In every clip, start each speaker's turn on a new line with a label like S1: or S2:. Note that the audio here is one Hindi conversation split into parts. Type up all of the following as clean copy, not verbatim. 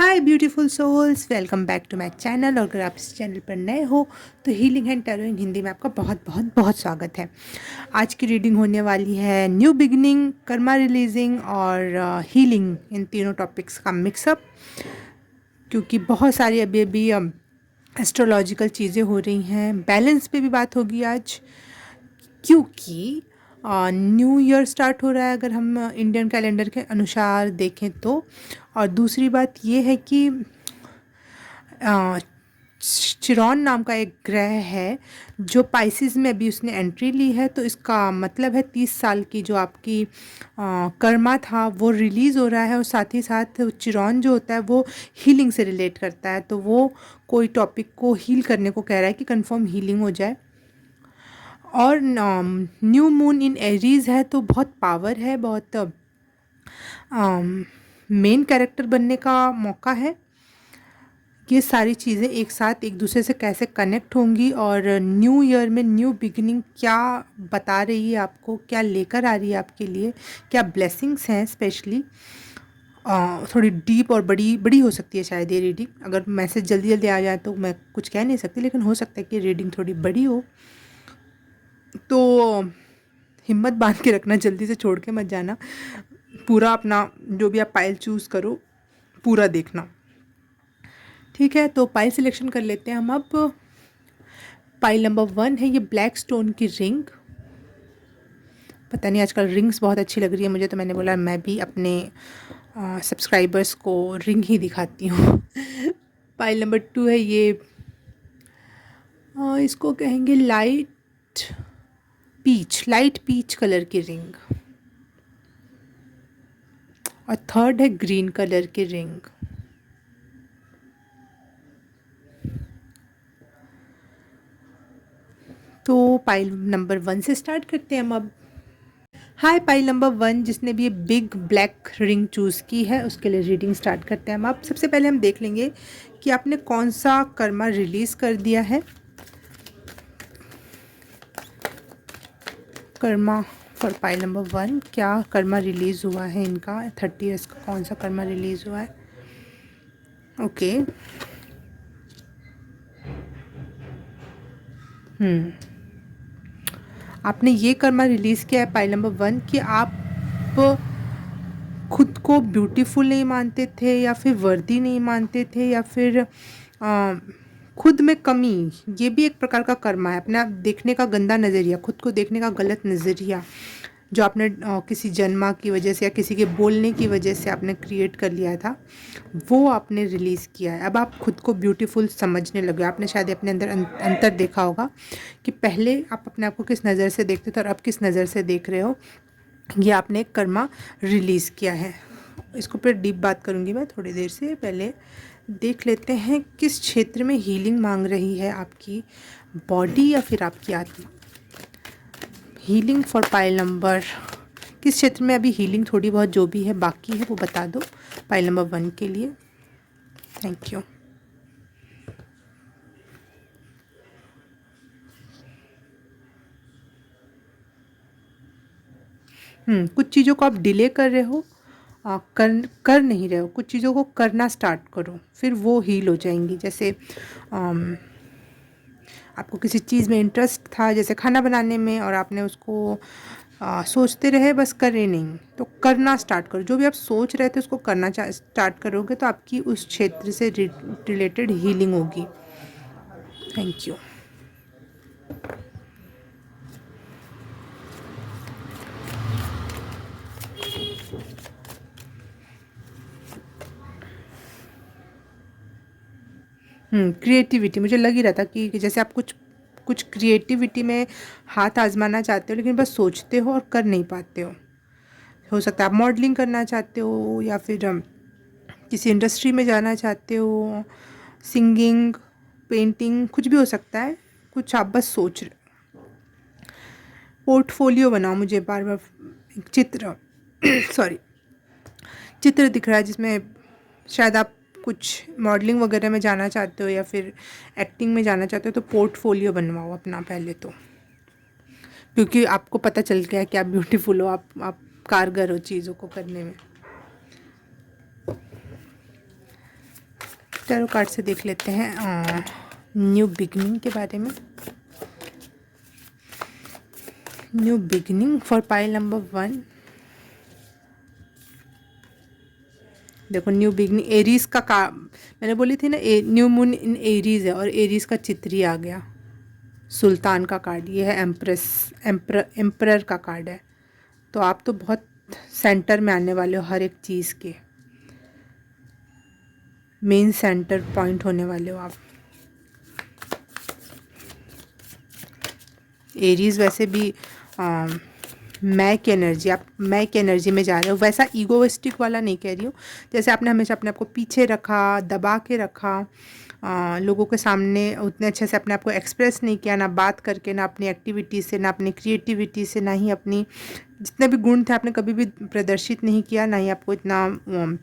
S1: Hi beautiful souls, welcome back to my channel. और अगर आप इस चैनल पर नए हो तो healing and tarot in Hindi में आपका बहुत बहुत बहुत स्वागत है। आज की रीडिंग होने वाली है न्यू बिगिनिंग, कर्मा रिलीजिंग और हीलिंग, इन तीनों टॉपिक्स का मिक्सअप। क्योंकि बहुत सारी अभी अभी एस्ट्रोलॉजिकल चीज़ें हो रही हैं, बैलेंस पे भी बात होगी आज। क्योंकि न्यू ईयर स्टार्ट हो रहा है अगर हम इंडियन कैलेंडर के अनुसार देखें तो। और दूसरी बात ये है कि अ, चिरॉन नाम का एक ग्रह है जो पाइसिस में अभी उसने एंट्री ली है। तो इसका मतलब है 30 साल की जो आपकी कर्मा था वो रिलीज़ हो रहा है। और साथ ही साथ चिरॉन जो होता है वो हीलिंग से रिलेट करता है, तो वो कोई टॉपिक को हील करने को कह रहा है कि कंफर्म हीलिंग हो जाए। और न्यू मून इन एरीज है तो बहुत पावर है, बहुत मेन कैरेक्टर बनने का मौका है। ये सारी चीज़ें एक साथ एक दूसरे से कैसे कनेक्ट होंगी और न्यू ईयर में न्यू बिगिनिंग क्या बता रही है आपको, क्या लेकर आ रही है आपके लिए, क्या ब्लेसिंग्स हैं स्पेशली। थोड़ी डीप और बड़ी बड़ी हो सकती है शायद ये रीडिंग। अगर मैसेज जल्दी जल्दी आ जाए तो मैं कुछ कह नहीं सकती, लेकिन हो सकता है कि रीडिंग थोड़ी बड़ी हो। तो हिम्मत बांध के रखना, जल्दी से छोड़ के मत जाना। पूरा अपना जो भी आप पाइल चूज़ करो पूरा देखना, ठीक है। तो पाइल सिलेक्शन कर लेते हैं हम अब। पाइल नंबर 1 है ये ब्लैक स्टोन की रिंग। पता नहीं आजकल रिंग्स बहुत अच्छी लग रही है मुझे, तो मैंने बोला मैं भी अपने सब्सक्राइबर्स को रिंग ही दिखाती हूँ। पाइल नंबर 2 है ये, इसको कहेंगे लाइट पीच कलर की रिंग। और थर्ड है ग्रीन कलर की रिंग। तो पाइल नंबर 1 से स्टार्ट करते हैं हम अब। हाय पाइल नंबर 1, जिसने भी ये बिग ब्लैक रिंग चूज़ की है उसके लिए रीडिंग स्टार्ट करते हैं हम अब। सबसे पहले हम देख लेंगे कि आपने कौन सा कर्मा रिलीज़ कर दिया है। कर्मा फॉर पाइल नंबर 1, क्या कर्मा रिलीज़ हुआ है इनका 30 ईयर्स का, कौन सा कर्मा रिलीज़ हुआ है। ओके। आपने ये कर्मा रिलीज़ किया है पाइल नंबर 1 कि आप खुद को ब्यूटीफुल नहीं मानते थे, या फिर वर्दी नहीं मानते थे, या फिर खुद में कमी। ये भी एक प्रकार का कर्मा है, अपना देखने का गंदा नज़रिया, खुद को देखने का गलत नज़रिया जो आपने किसी जन्मा की वजह से या किसी के बोलने की वजह से आपने क्रिएट कर लिया था, वो आपने रिलीज़ किया है। अब आप खुद को ब्यूटीफुल समझने लगे। आपने शायद अपने अंदर अंतर देखा होगा कि पहले आप अपने आप को किस नज़र से देखते थे और अब किस नज़र से देख रहे हो। ये आपने एक कर्मा रिलीज़ किया है। इसको फिर डीप बात करूँगी मैं थोड़ी देर से। पहले देख लेते हैं किस क्षेत्र में हीलिंग मांग रही है आपकी बॉडी या फिर आपकी आत्मा। हीलिंग फॉर पाइल नंबर, किस क्षेत्र में अभी हीलिंग थोड़ी बहुत जो भी है बाकी है वो बता दो पाइल नंबर 1 के लिए। Thank you. कुछ चीज़ों को आप डिले कर रहे हो, कर नहीं रहे हो। कुछ चीज़ों को करना स्टार्ट करो, फिर वो हील हो जाएंगी। जैसे आपको किसी चीज़ में इंटरेस्ट था, जैसे खाना बनाने में, और आपने उसको सोचते रहे बस करे नहीं। तो करना स्टार्ट करो, जो भी आप सोच रहे थे उसको करना स्टार्ट करोगे तो आपकी उस क्षेत्र से रिलेटेड हीलिंग होगी। Thank you. क्रिएटिविटी, मुझे लग ही रहा था कि जैसे आप कुछ कुछ क्रिएटिविटी में हाथ आजमाना चाहते हो, लेकिन बस सोचते हो और कर नहीं पाते हो सकता है आप मॉडलिंग करना चाहते हो, या फिर किसी इंडस्ट्री में जाना चाहते हो, सिंगिंग, पेंटिंग, कुछ भी हो सकता है। कुछ आप बस सोच रहे हो। पोर्टफोलियो बनाओ, मुझे बार बार एक चित्र सॉरी चित्र दिख रहा है जिसमें शायद आप कुछ मॉडलिंग वगैरह में जाना चाहते हो या फिर एक्टिंग में जाना चाहते हो। तो पोर्टफोलियो बनवाओ अपना पहले तो, क्योंकि आपको पता चल गया है कि आप ब्यूटीफुल हो, आप कारगर हो चीज़ों को करने में। टैरो कार्ड से देख लेते हैं न्यू बिगनिंग के बारे में। New beginning for pile number 1। देखो न्यू बिगनिंग एरीज का मैंने बोली थी ना, न्यू मून इन एरीज है और एरीज का चित्र ही आ गया। सुल्तान का कार्ड ये है, एम्परर का कार्ड है। तो आप तो बहुत सेंटर में आने वाले हो, हर एक चीज़ के मेन सेंटर पॉइंट होने वाले हो आप। एरीज वैसे भी मैं की एनर्जी, आप मैं की एनर्जी में जा रहे हो। वैसा ईगोइस्टिक वाला नहीं कह रही हूँ, जैसे आपने हमेशा अपने आप को पीछे रखा, दबा के रखा, लोगों के सामने उतने अच्छे से अपने आप को एक्सप्रेस नहीं किया, ना बात करके, ना अपनी एक्टिविटी से, ना अपनी क्रिएटिविटी से, ना ही अपनी जितने भी गुण थे आपने कभी भी प्रदर्शित नहीं किया, ना ही आपको इतना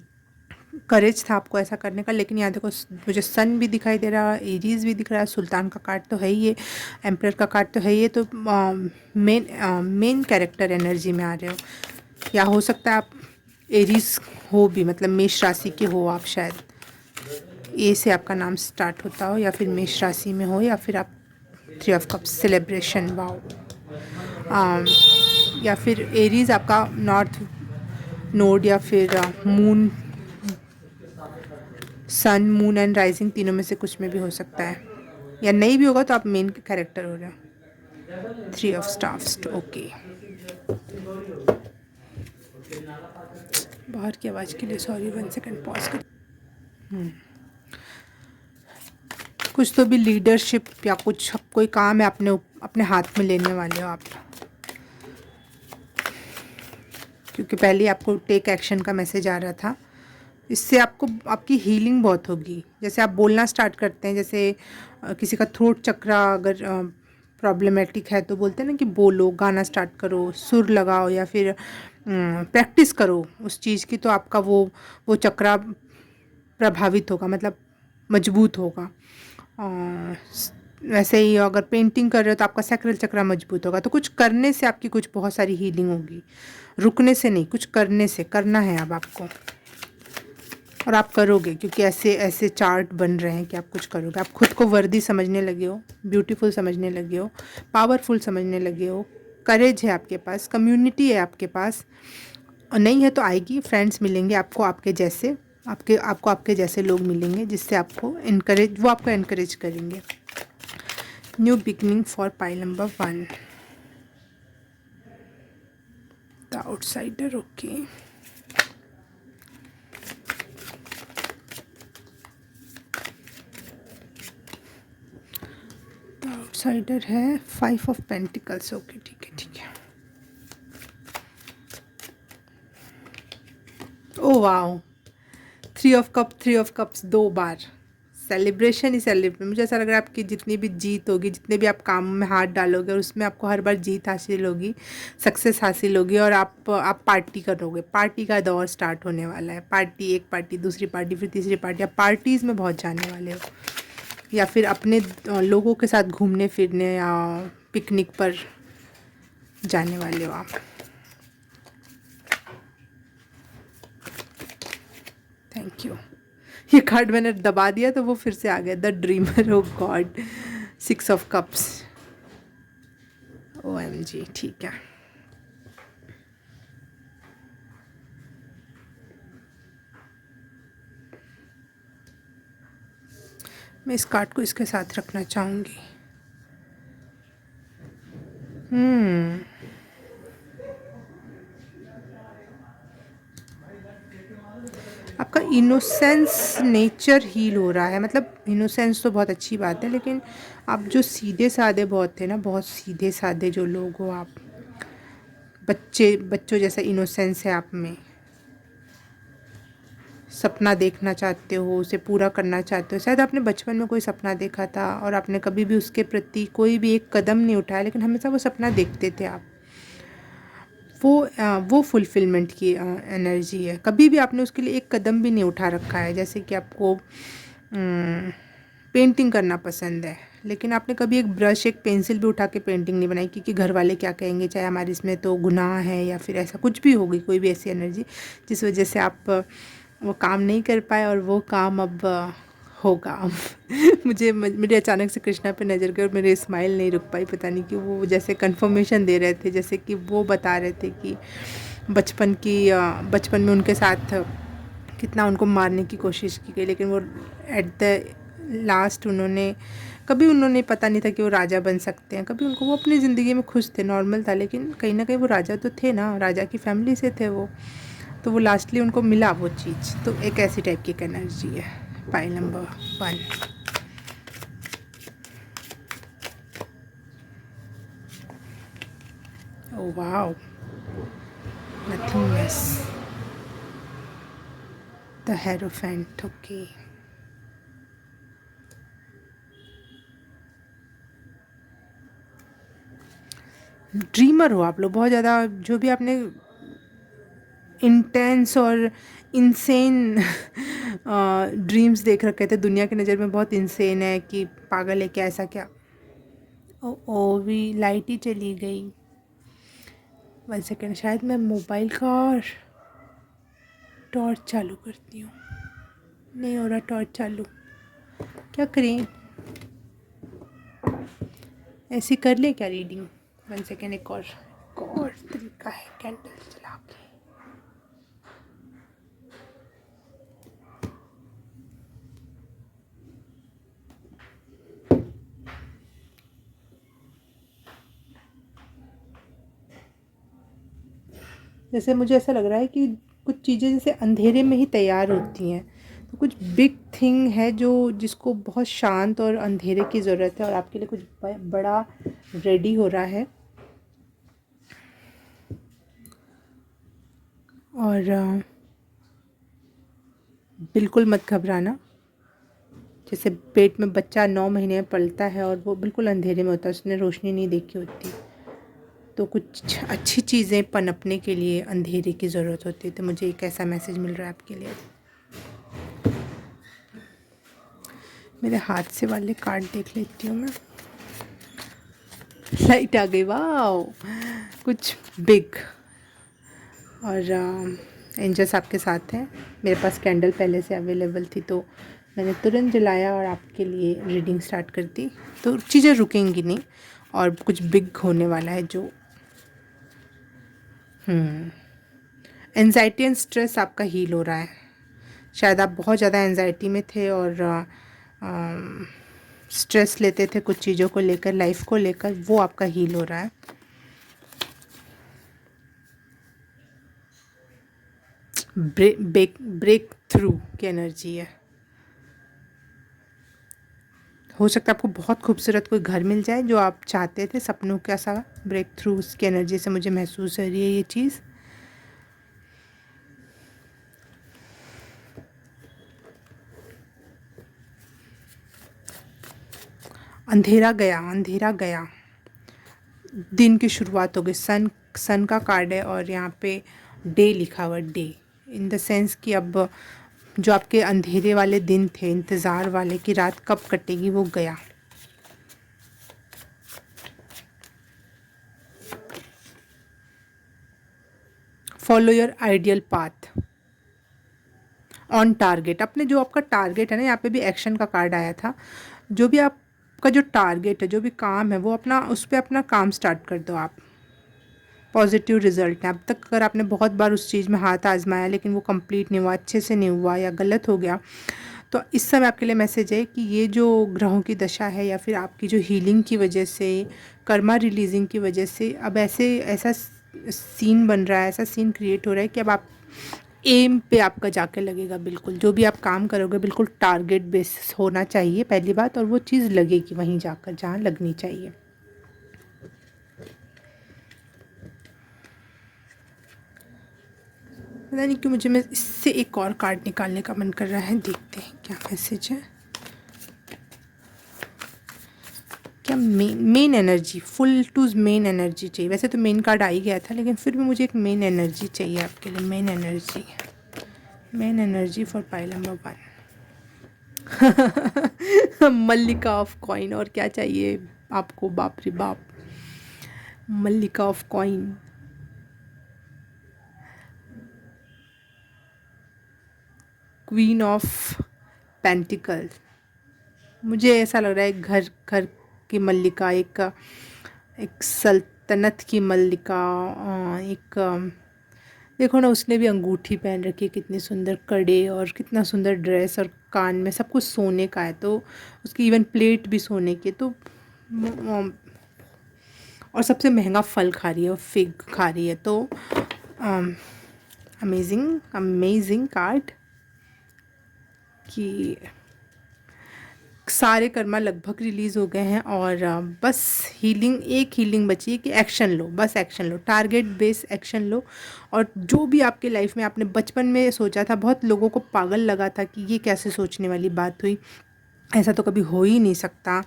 S1: करेज था आपको ऐसा करने का। लेकिन यहाँ देखो मुझे सन भी दिखाई दे रहा है, एरीज भी दिख रहा है, सुल्तान का कार्ड तो है ही, ये एम्परर का कार्ड तो है ही। तो मेन कैरेक्टर एनर्जी में आ रहे हो, या हो सकता है आप एरीज हो भी, मतलब मेष राशि के हो आप, शायद ए से आपका नाम स्टार्ट होता हो, या फिर मेष राशि में हो, या फिर आप 3 ऑफ कप्स सेलिब्रेशन वाओ, या फिर एरीज आपका नॉर्थ नोड, या फिर moon, sun, moon and rising तीनों में से कुछ में भी हो सकता है, या नहीं भी होगा तो आप मेन कैरेक्टर हो रहे हो। 3 ऑफ स्टाफ्स, ओके। बाहर की आवाज़ के लिए सॉरी, 1 सेकेंड पॉज कर। कुछ तो भी लीडरशिप या कुछ कोई काम है अपने हाथ में लेने वाले हो आप, क्योंकि पहले आपको टेक एक्शन का मैसेज आ रहा था। इससे आपको आपकी हीलिंग बहुत होगी। जैसे आप बोलना स्टार्ट करते हैं, जैसे किसी का थ्रोट चक्रा अगर प्रॉब्लमेटिक है तो बोलते हैं ना कि बोलो, गाना स्टार्ट करो, सुर लगाओ, या फिर प्रैक्टिस करो उस चीज़ की, तो आपका वो चक्रा प्रभावित होगा, मतलब मजबूत होगा। वैसे ही अगर पेंटिंग कर रहे हो तो आपका सैक्रल चक्रा मजबूत होगा। तो कुछ करने से आपकी कुछ बहुत सारी हीलिंग होगी, रुकने से नहीं, कुछ करने से। करना है अब आपको, और आप करोगे, क्योंकि ऐसे ऐसे चार्ट बन रहे हैं कि आप कुछ करोगे। आप खुद को वर्दी समझने लगे हो, ब्यूटीफुल समझने लगे हो, पावरफुल समझने लगे हो, करेज है आपके पास, कम्युनिटी है आपके पास, और नहीं है तो आएगी। फ्रेंड्स मिलेंगे आपको, आपके जैसे आपके जैसे लोग मिलेंगे जिससे आपको वो आपको एनकरेज करेंगे। New beginning for pile number 1, the outsider, okay. Outsider है 5 ऑफ पेंटिकल्स, ओके, ठीक है ठीक है। Oh wow, 3 of cups 2 bar. Celebration he celebration. मुझे ऐसा लग रहा है आपकी जितनी भी जीत होगी, जितने भी आप काम में हाथ डालोगे, और उसमें आपको हर बार जीत हासिल होगी, सक्सेस हासिल होगी, और आप पार्टी करोगे। पार्टी का दौर स्टार्ट होने वाला है। पार्टी, एक पार्टी, दूसरी पार्टी, फिर तीसरी पार्टी। आप पार्टीज़ में बहुत जाने वाले हो, या फिर अपने लोगों के साथ घूमने फिरने या पिकनिक पर जाने वाले हो आप। Thank you. ये कार्ड मैंने दबा दिया तो वो फिर से आ गया, the dreamer, oh god, 6 of cups, OMG, ठीक है। मैं इस कार्ड को इसके साथ रखना चाहूँगी। आपका इनोसेंस नेचर हील हो रहा है। मतलब इनोसेंस तो बहुत अच्छी बात है, लेकिन आप जो सीधे साधे बहुत थे ना, बहुत सीधे साधे जो लोग हो आप, बच्चों जैसा इनोसेंस है आप में। सपना देखना चाहते हो, उसे पूरा करना चाहते हो। शायद आपने बचपन में कोई सपना देखा था और आपने कभी भी उसके प्रति कोई भी एक कदम नहीं उठाया, लेकिन हमेशा वो सपना देखते थे आप। वो फुलफिलमेंट की एनर्जी है। कभी भी आपने उसके लिए एक कदम भी नहीं उठा रखा है। जैसे कि आपको पेंटिंग करना पसंद है, लेकिन आपने कभी एक ब्रश, एक पेंसिल भी उठा के पेंटिंग नहीं बनाई, क्योंकि घर वाले क्या कहेंगे, चाहे हमारे इसमें तो गुनाह है या फिर ऐसा कुछ भी होगी, कोई भी ऐसी एनर्जी जिस वजह से आप वो काम नहीं कर पाए, और वो काम अब होगा। मुझे मेरे अचानक से कृष्णा पे नज़र गई और मेरी स्माइल नहीं रुक पाई। पता नहीं कि वो जैसे कंफर्मेशन दे रहे थे, जैसे कि वो बता रहे थे कि बचपन में उनके साथ कितना उनको मारने की कोशिश की गई, लेकिन वो एट द लास्ट उन्होंने पता नहीं था कि वो राजा बन सकते हैं। कभी उनको, वो अपनी ज़िंदगी में खुश थे, नॉर्मल था, लेकिन कहीं ना कहीं वो राजा तो थे ना, राजा की फैमिली से थे वो। तो वो लास्टली उनको मिला वो चीज़। तो एक ऐसी टाइप की एक एनर्जी है pile number 1। Oh wow, nothingness. The Hierophant, okay. Dreamer हो आप लोग बहुत ज़्यादा। जो भी आपने इंटेंस और इंसेन ड्रीम्स देख रखे थे, दुनिया की नज़र में बहुत इंसेन है कि पागल है क्या, ऐसा क्या। ओ ओ भी लाइट ही चली गई। 1 सेकेंड, शायद मैं मोबाइल का टॉर्च चालू करती हूँ। नहीं हो रहा टॉर्च चालू, क्या करें, ऐसी कर ले क्या रीडिंग। 1 सेकेंड, एक और तरीका है कैंडल जला के। जैसे मुझे ऐसा लग रहा है कि कुछ चीज़ें जैसे अंधेरे में ही तैयार होती हैं, तो कुछ बिग थिंग है जो जिसको बहुत शांत और अंधेरे की ज़रूरत है, और आपके लिए कुछ बड़ा रेडी हो रहा है। और बिल्कुल मत घबराना। जैसे पेट में बच्चा 9 महीने में पलता है और वो बिल्कुल अंधेरे में होता है, उसने रोशनी नहीं देखी होती, तो कुछ अच्छी चीज़ें पनपने के लिए अंधेरे की ज़रूरत होती है। तो मुझे एक ऐसा मैसेज मिल रहा है आपके लिए। मेरे हाथ से वाले कार्ड देख लेती हूँ मैं। लाइट आ गई, वाह, कुछ बिग। और एंजल्स आपके साथ हैं। मेरे पास कैंडल पहले से अवेलेबल थी, तो मैंने तुरंत जलाया और आपके लिए रीडिंग स्टार्ट कर दी। तो चीज़ें रुकेंगी नहीं और कुछ बिग होने वाला है। जो एंजाइटी एंड स्ट्रेस आपका हील हो रहा है। शायद आप बहुत ज़्यादा एंजाइटी में थे और स्ट्रेस लेते थे कुछ चीज़ों को लेकर, लाइफ को लेकर, वो आपका हील हो रहा है। ब्रेक थ्रू की एनर्जी है। हो सकता है आपको बहुत खूबसूरत कोई घर मिल जाए जो आप चाहते थे, सपनों का सा ब्रेक थ्रू, उसकी एनर्जी से मुझे महसूस हो रही है ये चीज़। अंधेरा गया, अंधेरा गया, दिन की शुरुआत हो गई। सन का कार्ड है और यहाँ पे डे लिखा हुआ, डे इन द सेंस कि अब जो आपके अंधेरे वाले दिन थे, इंतज़ार वाले कि रात कब कटेगी, वो गया। Follow your ideal path, on target. अपने जो आपका टारगेट है ना, यहाँ पे भी एक्शन का कार्ड आया था। जो भी आपका जो टारगेट है, जो भी काम है, वो अपना उस पर अपना काम स्टार्ट कर दो आप। पॉजिटिव रिजल्ट है। अब तक अगर आपने बहुत बार उस चीज़ में हाथ आजमाया लेकिन वो कंप्लीट नहीं हुआ, अच्छे से नहीं हुआ या गलत हो गया, तो इस समय आपके लिए मैसेज है कि ये जो ग्रहों की दशा है या फिर आपकी जो हीलिंग की वजह से, कर्मा रिलीजिंग की वजह से, अब ऐसा सीन बन रहा है, ऐसा सीन क्रिएट हो रहा है कि अब आप एम पे आपका जाके लगेगा। बिल्कुल जो भी आप काम करोगे बिल्कुल टारगेट बेसिस होना चाहिए पहली बात, और वो चीज़ लगेगी वहीं जाकर जहाँ लगनी चाहिए। पता नहीं क्यों मुझे, मैं इससे एक और कार्ड निकालने का मन कर रहा है। देखते हैं क्या मैसेज है। क्या main energy, full to main energy चाहिए। वैसे तो मेन कार्ड आ ही गया था, लेकिन फिर भी मुझे एक मेन एनर्जी चाहिए आपके लिए। Main energy for pile number 1। मल्लिका ऑफ कॉइन, और क्या चाहिए आपको, बाप रे बाप। मल्लिका of coin, queen of pentacle, मुझे ऐसा लग रहा है घर घर की मल्लिका, एक एक सल्तनत की मल्लिका। एक देखो ना, उसने भी अंगूठी पहन रखी है, कितनी सुंदर कड़े, और कितना सुंदर ड्रेस, और कान में सब कुछ सोने का है, तो उसकी इवन प्लेट भी सोने की है, तो और सबसे महंगा फल खा रही है, वो फिग खा रही है, तो अमेजिंग अमेजिंग कार्ड कि सारे कर्मा लगभग रिलीज़ हो गए हैं, और बस हीलिंग, एक हीलिंग बची है कि एक्शन लो, बस एक्शन लो, टारगेट बेस एक्शन लो। और जो भी आपके लाइफ में आपने बचपन में सोचा था, बहुत लोगों को पागल लगा था कि ये कैसे सोचने वाली बात हुई, ऐसा तो कभी हो ही नहीं सकता,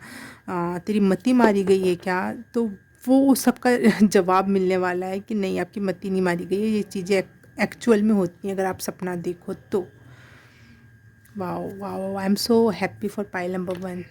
S1: तेरी मति मारी गई है क्या, तो वो सबका जवाब मिलने वाला है कि नहीं, आपकी मति नहीं मारी गई है, ये चीज़ें एक्चुअल में होती हैं अगर आप सपना देखो तो। Wow wow, I am so happy for pile number 1।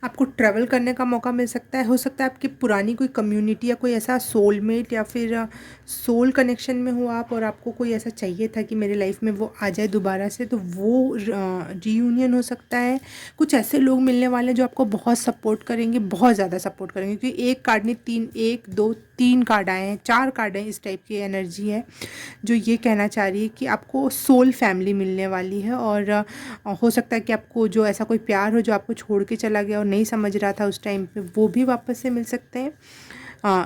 S1: आपको ट्रैवल करने का मौका मिल सकता है, हो सकता है आपकी पुरानी कोई कम्युनिटी या कोई ऐसा सोलमेट या फिर सोल कनेक्शन में हो आप, और आपको कोई ऐसा चाहिए था कि मेरे लाइफ में वो आ जाए दोबारा से, तो वो रीयूनियन हो सकता है। कुछ ऐसे लोग मिलने वाले हैं जो आपको बहुत सपोर्ट करेंगे, बहुत ज़्यादा सपोर्ट करेंगे, क्योंकि एक कार्ड नहीं, तीन, एक दो तीन कार्ड आए हैं, चार कार्ड हैं, इस टाइप की एनर्जी है जो ये कहना चाह रही है कि आपको सोल फैमिली मिलने वाली है। और हो सकता है कि आपको जो ऐसा कोई प्यार हो जो आपको छोड़ के चला गया और नहीं समझ रहा था उस टाइम पे, वो भी वापस से मिल सकते हैं।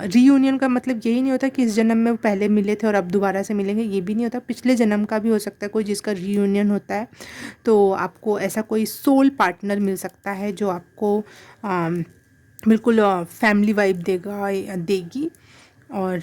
S1: रीयूनियन का मतलब यही नहीं होता कि इस जन्म में वो पहले मिले थे और अब दोबारा से मिलेंगे, ये भी नहीं होता, पिछले जन्म का भी हो सकता है कोई जिसका रीयूनियन होता है। तो आपको ऐसा कोई सोल पार्टनर मिल सकता है जो आपको बिल्कुल फैमिली वाइब देगा या देगी। और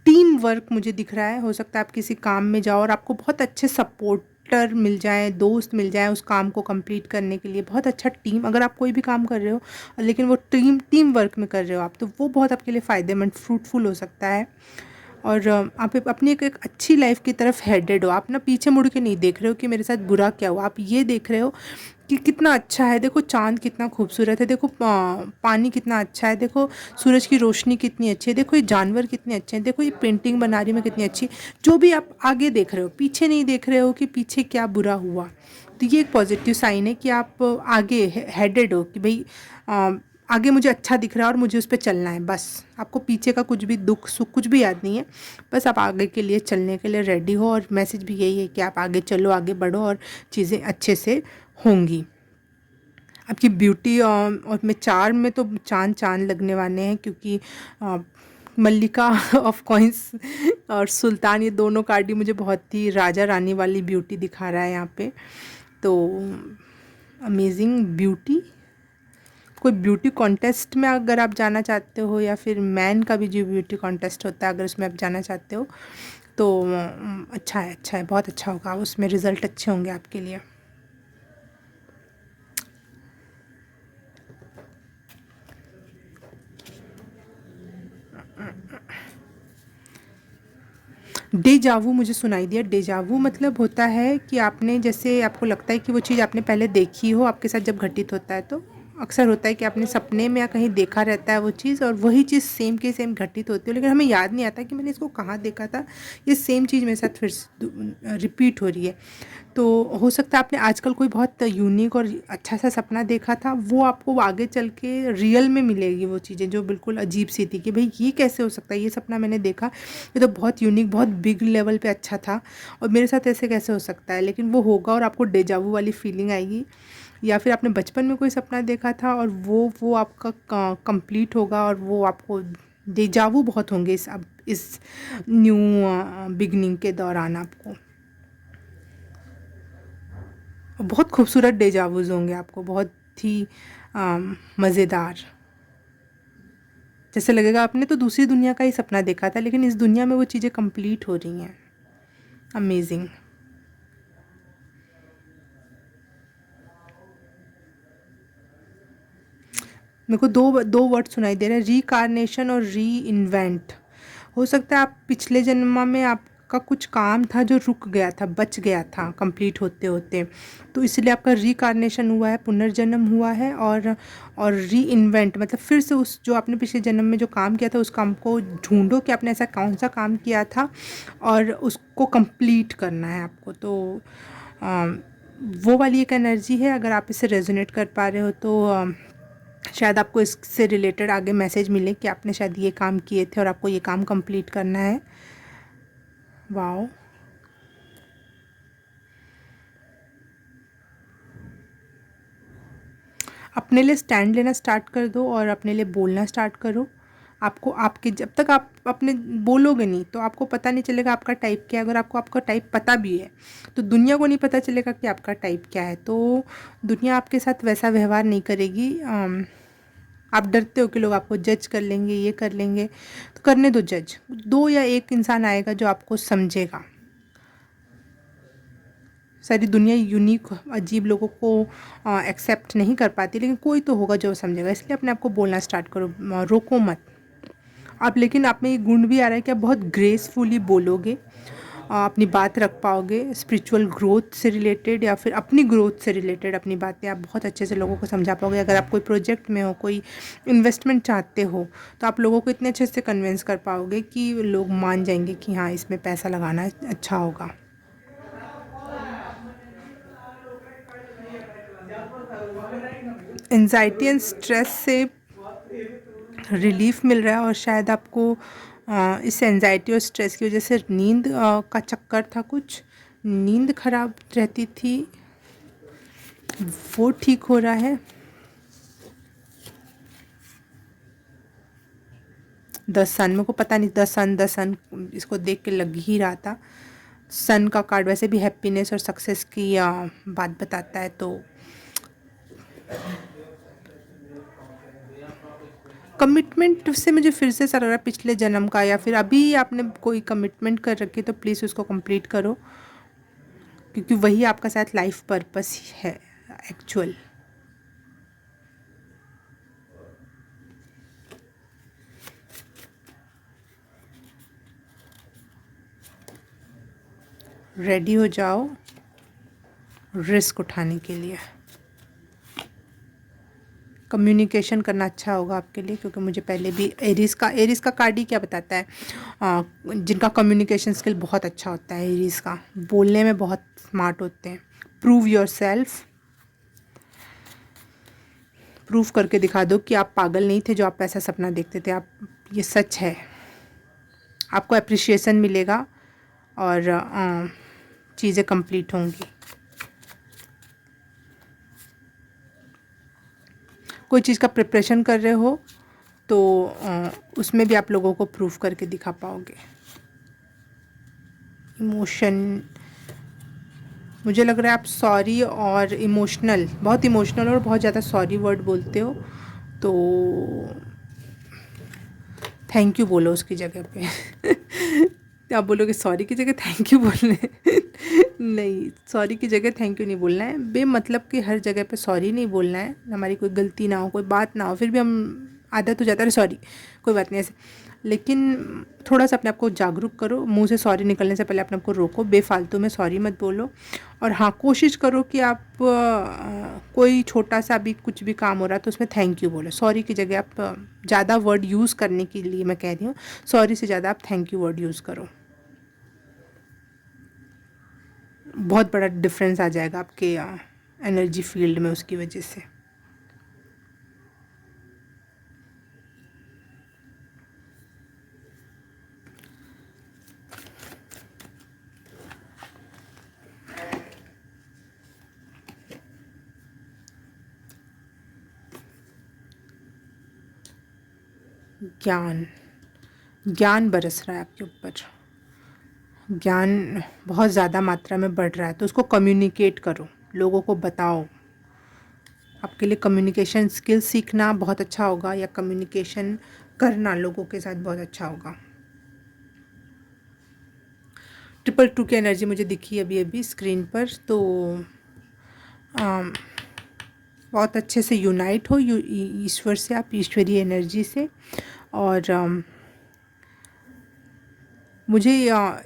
S1: टीम वर्क मुझे दिख रहा है, हो सकता है आप किसी काम में जाओ और आपको बहुत अच्छे सपोर्टर मिल जाएं, दोस्त मिल जाएं उस काम को कंप्लीट करने के लिए, बहुत अच्छा टीम, अगर आप कोई भी काम कर रहे हो लेकिन वो टीम वर्क में कर रहे हो आप, तो वो बहुत आपके लिए फ़ायदेमंद, फ्रूटफुल हो सकता है। और आप अपनी एक अच्छी लाइफ की तरफ हेडेड हो, आप ना पीछे मुड़ के नहीं देख रहे हो कि मेरे साथ बुरा क्या हुआ, आप ये देख रहे हो कि कितना अच्छा है, देखो चाँद कितना खूबसूरत है, देखो पानी कितना अच्छा है, देखो सूरज की रोशनी कितनी अच्छी है, देखो ये जानवर कितने अच्छे हैं, देखो ये पेंटिंग बना रही मैं कितनी अच्छी। जो भी आप आगे देख रहे हो, पीछे नहीं देख रहे हो कि पीछे क्या बुरा हुआ, तो ये एक पॉजिटिव साइन है कि आप आगे हेडेड हो, कि भाई आगे मुझे अच्छा दिख रहा है और मुझे उस पर चलना है, बस आपको पीछे का कुछ भी दुख सुख कुछ भी याद नहीं है, बस आप आगे के लिए चलने के लिए रेडी हो। और मैसेज भी यही है कि आप आगे चलो, आगे बढ़ो, और चीज़ें अच्छे से होंगी। आपकी ब्यूटी और में चार्म में तो चाँद चाँद लगने वाले हैं, क्योंकि मल्लिका ऑफ कॉइंस और सुल्तान, ये दोनों कार्ड ही मुझे बहुत ही राजा रानी वाली ब्यूटी दिखा रहा है यहाँ पे। तो अमेजिंग ब्यूटी। कोई ब्यूटी कॉन्टेस्ट में अगर आप जाना चाहते हो, या फिर मैन का भी जो ब्यूटी कॉन्टेस्ट होता है अगर उसमें आप जाना चाहते हो, तो अच्छा है, अच्छा है, बहुत अच्छा होगा, उसमें रिज़ल्ट अच्छे होंगे आपके लिए। डेजावू मुझे सुनाई दिया। डेजावू मतलब होता है कि आपने, जैसे आपको लगता है कि वो चीज़ आपने पहले देखी हो, आपके साथ जब घटित होता है तो अक्सर होता है कि आपने सपने में या कहीं देखा रहता है वो चीज़, और वही चीज़ सेम के सेम घटित होती है, लेकिन हमें याद नहीं आता कि मैंने इसको कहाँ देखा था, ये सेम चीज़ मेरे साथ फिर रिपीट हो रही है। तो हो सकता है आपने आजकल कोई बहुत यूनिक और अच्छा सा सपना देखा था, वो आपको आगे चल के रियल में मिलेगी वो चीज़ें जो बिल्कुल अजीब सी थी, कि भाई ये कैसे हो सकता है, ये सपना मैंने देखा, ये तो बहुत यूनिक, बहुत बिग लेवल पे अच्छा था, और मेरे साथ ऐसे कैसे हो सकता है, लेकिन वो होगा और आपको डेजावू वाली फीलिंग आएगी। या फिर आपने बचपन में कोई सपना देखा था और वो आपका कंप्लीट होगा, और वो आपको डेजावू बहुत होंगे इस न्यू बिगनिंग के दौरान आपको, बहुत खूबसूरत डेजावूज होंगे आपको, बहुत ही मज़ेदार, जैसे लगेगा आपने तो दूसरी दुनिया का ही सपना देखा था, लेकिन इस दुनिया में वो चीज़ें कंप्लीट हो रही हैं। अमेजिंग। मेरे को दो दो वर्ड सुनाई दे रहे हैं, रीकार्नेशन और री इन्वेंट। हो सकता है आप पिछले जन्म में आप आपका कुछ काम था जो रुक गया था, बच गया था कंप्लीट होते होते, तो इसलिए आपका रीकार्नेशन हुआ है, पुनर्जन्म हुआ है। और री इन्वेंट मतलब फिर से उस जो आपने पिछले जन्म में जो काम किया था उस काम को ढूंढो कि आपने ऐसा कौन सा काम किया था और उसको कंप्लीट करना है आपको। तो वो वाली एक एनर्जी है। अगर आप इससे रेजोनेट कर पा रहे हो तो शायद आपको इससे रिलेटेड आगे मैसेज मिले कि आपने शायद ये काम किए थे और आपको ये काम कंप्लीट करना है। वाओ, अपने लिए स्टैंड लेना स्टार्ट कर दो और अपने लिए बोलना स्टार्ट करो। आपको आपके जब तक आप अपने बोलोगे नहीं तो आपको पता नहीं चलेगा आपका टाइप क्या है। अगर आपको आपका टाइप पता भी है तो दुनिया को नहीं पता चलेगा कि आपका टाइप क्या है, तो दुनिया आपके साथ वैसा व्यवहार नहीं करेगी। आप डरते हो कि लोग आपको जज कर लेंगे, ये कर लेंगे, तो करने दो जज। 2 या 1 इंसान आएगा जो आपको समझेगा। सारी दुनिया यूनिक अजीब लोगों को एक्सेप्ट नहीं कर पाती, लेकिन कोई तो होगा जो समझेगा। इसलिए अपने आप को बोलना स्टार्ट करो, रोको मत आप। लेकिन आप में ये गुण भी आ रहा है कि आप बहुत ग्रेसफुली बोलोगे, अपनी बात रख पाओगे। स्पिरिचुअल ग्रोथ से रिलेटेड या फिर अपनी ग्रोथ से रिलेटेड अपनी बातें आप बहुत अच्छे से लोगों को समझा पाओगे। अगर आप कोई प्रोजेक्ट में हो, कोई इन्वेस्टमेंट चाहते हो, तो आप लोगों को इतने अच्छे से कन्विंस कर पाओगे कि लोग मान जाएंगे कि हाँ, इसमें पैसा लगाना अच्छा होगा। एंजाइटी एंड स्ट्रेस से रिलीफ मिल रहा है और शायद आपको इस एंजाइटी और स्ट्रेस की वजह से नींद का चक्कर था, कुछ नींद खराब रहती थी, वो ठीक हो रहा है। द सन, मेरे को पता नहीं द सन इसको देख के लग ही रहा था। सन का कार्ड वैसे भी हैप्पीनेस और सक्सेस की बात बताता है। तो कमिटमेंट से मुझे फिर से सर लग रहा है पिछले जन्म का, या फिर अभी आपने कोई कमिटमेंट कर रखी तो प्लीज़ उसको कंप्लीट करो, क्योंकि वही आपका शायद लाइफ पर्पस है एक्चुअल। रेडी हो जाओ रिस्क उठाने के लिए। कम्युनिकेशन करना अच्छा होगा आपके लिए, क्योंकि मुझे पहले भी एरीज़ का कार्ड ही क्या बताता है, जिनका कम्युनिकेशन स्किल बहुत अच्छा होता है। एरीज़ का बोलने में बहुत स्मार्ट होते हैं। प्रूव योर सेल्फ, प्रूव करके दिखा दो कि आप पागल नहीं थे जो आप ऐसा सपना देखते थे। आप, ये सच है। आपको अप्रिशिएशन मिलेगा और चीज़ें कंप्लीट होंगी। कोई चीज़ का प्रिपरेशन कर रहे हो तो उसमें भी आप लोगों को प्रूफ करके दिखा पाओगे। इमोशन, मुझे लग रहा है आप सॉरी और इमोशनल, बहुत इमोशनल और बहुत ज़्यादा सॉरी वर्ड बोलते हो, तो थैंक यू बोलो उसकी जगह पे। आप बोलोगे सॉरी की जगह थैंक यू बोलने नहीं, सॉरी की जगह थैंक यू नहीं बोलना है। बेमतलब की हर जगह पे सॉरी नहीं बोलना है। हमारी कोई गलती ना हो, कोई बात ना हो, फिर भी हम आदत हो जाता है सॉरी, कोई बात नहीं ऐसे। लेकिन थोड़ा सा अपने आप को जागरूक करो। मुंह से सॉरी निकलने से पहले अपने आप को रोको, बेफालतू में सॉरी मत बोलो। और हाँ, कोशिश करो कि आप कोई छोटा सा भी कुछ भी काम हो रहा है तो उसमें थैंक यू बोलो। सॉरी की जगह आप ज़्यादा वर्ड यूज़ करने के लिए मैं कह रही हूँ, सॉरी से ज़्यादा आप थैंक यू वर्ड यूज़ करो। बहुत बड़ा डिफरेंस आ जाएगा आपके एनर्जी फील्ड में उसकी वजह से। ज्ञान, ज्ञान बरस रहा है आपके ऊपर। ज्ञान बहुत ज़्यादा मात्रा में बढ़ रहा है, तो उसको कम्युनिकेट करो, लोगों को बताओ। आपके लिए कम्युनिकेशन स्किल सीखना बहुत अच्छा होगा, या कम्युनिकेशन करना लोगों के साथ बहुत अच्छा होगा। 222 की एनर्जी मुझे दिखी अभी अभी स्क्रीन पर, तो बहुत अच्छे से यूनाइट हो ईश्वर से, आप ईश्वरीय एनर्जी से। और मुझे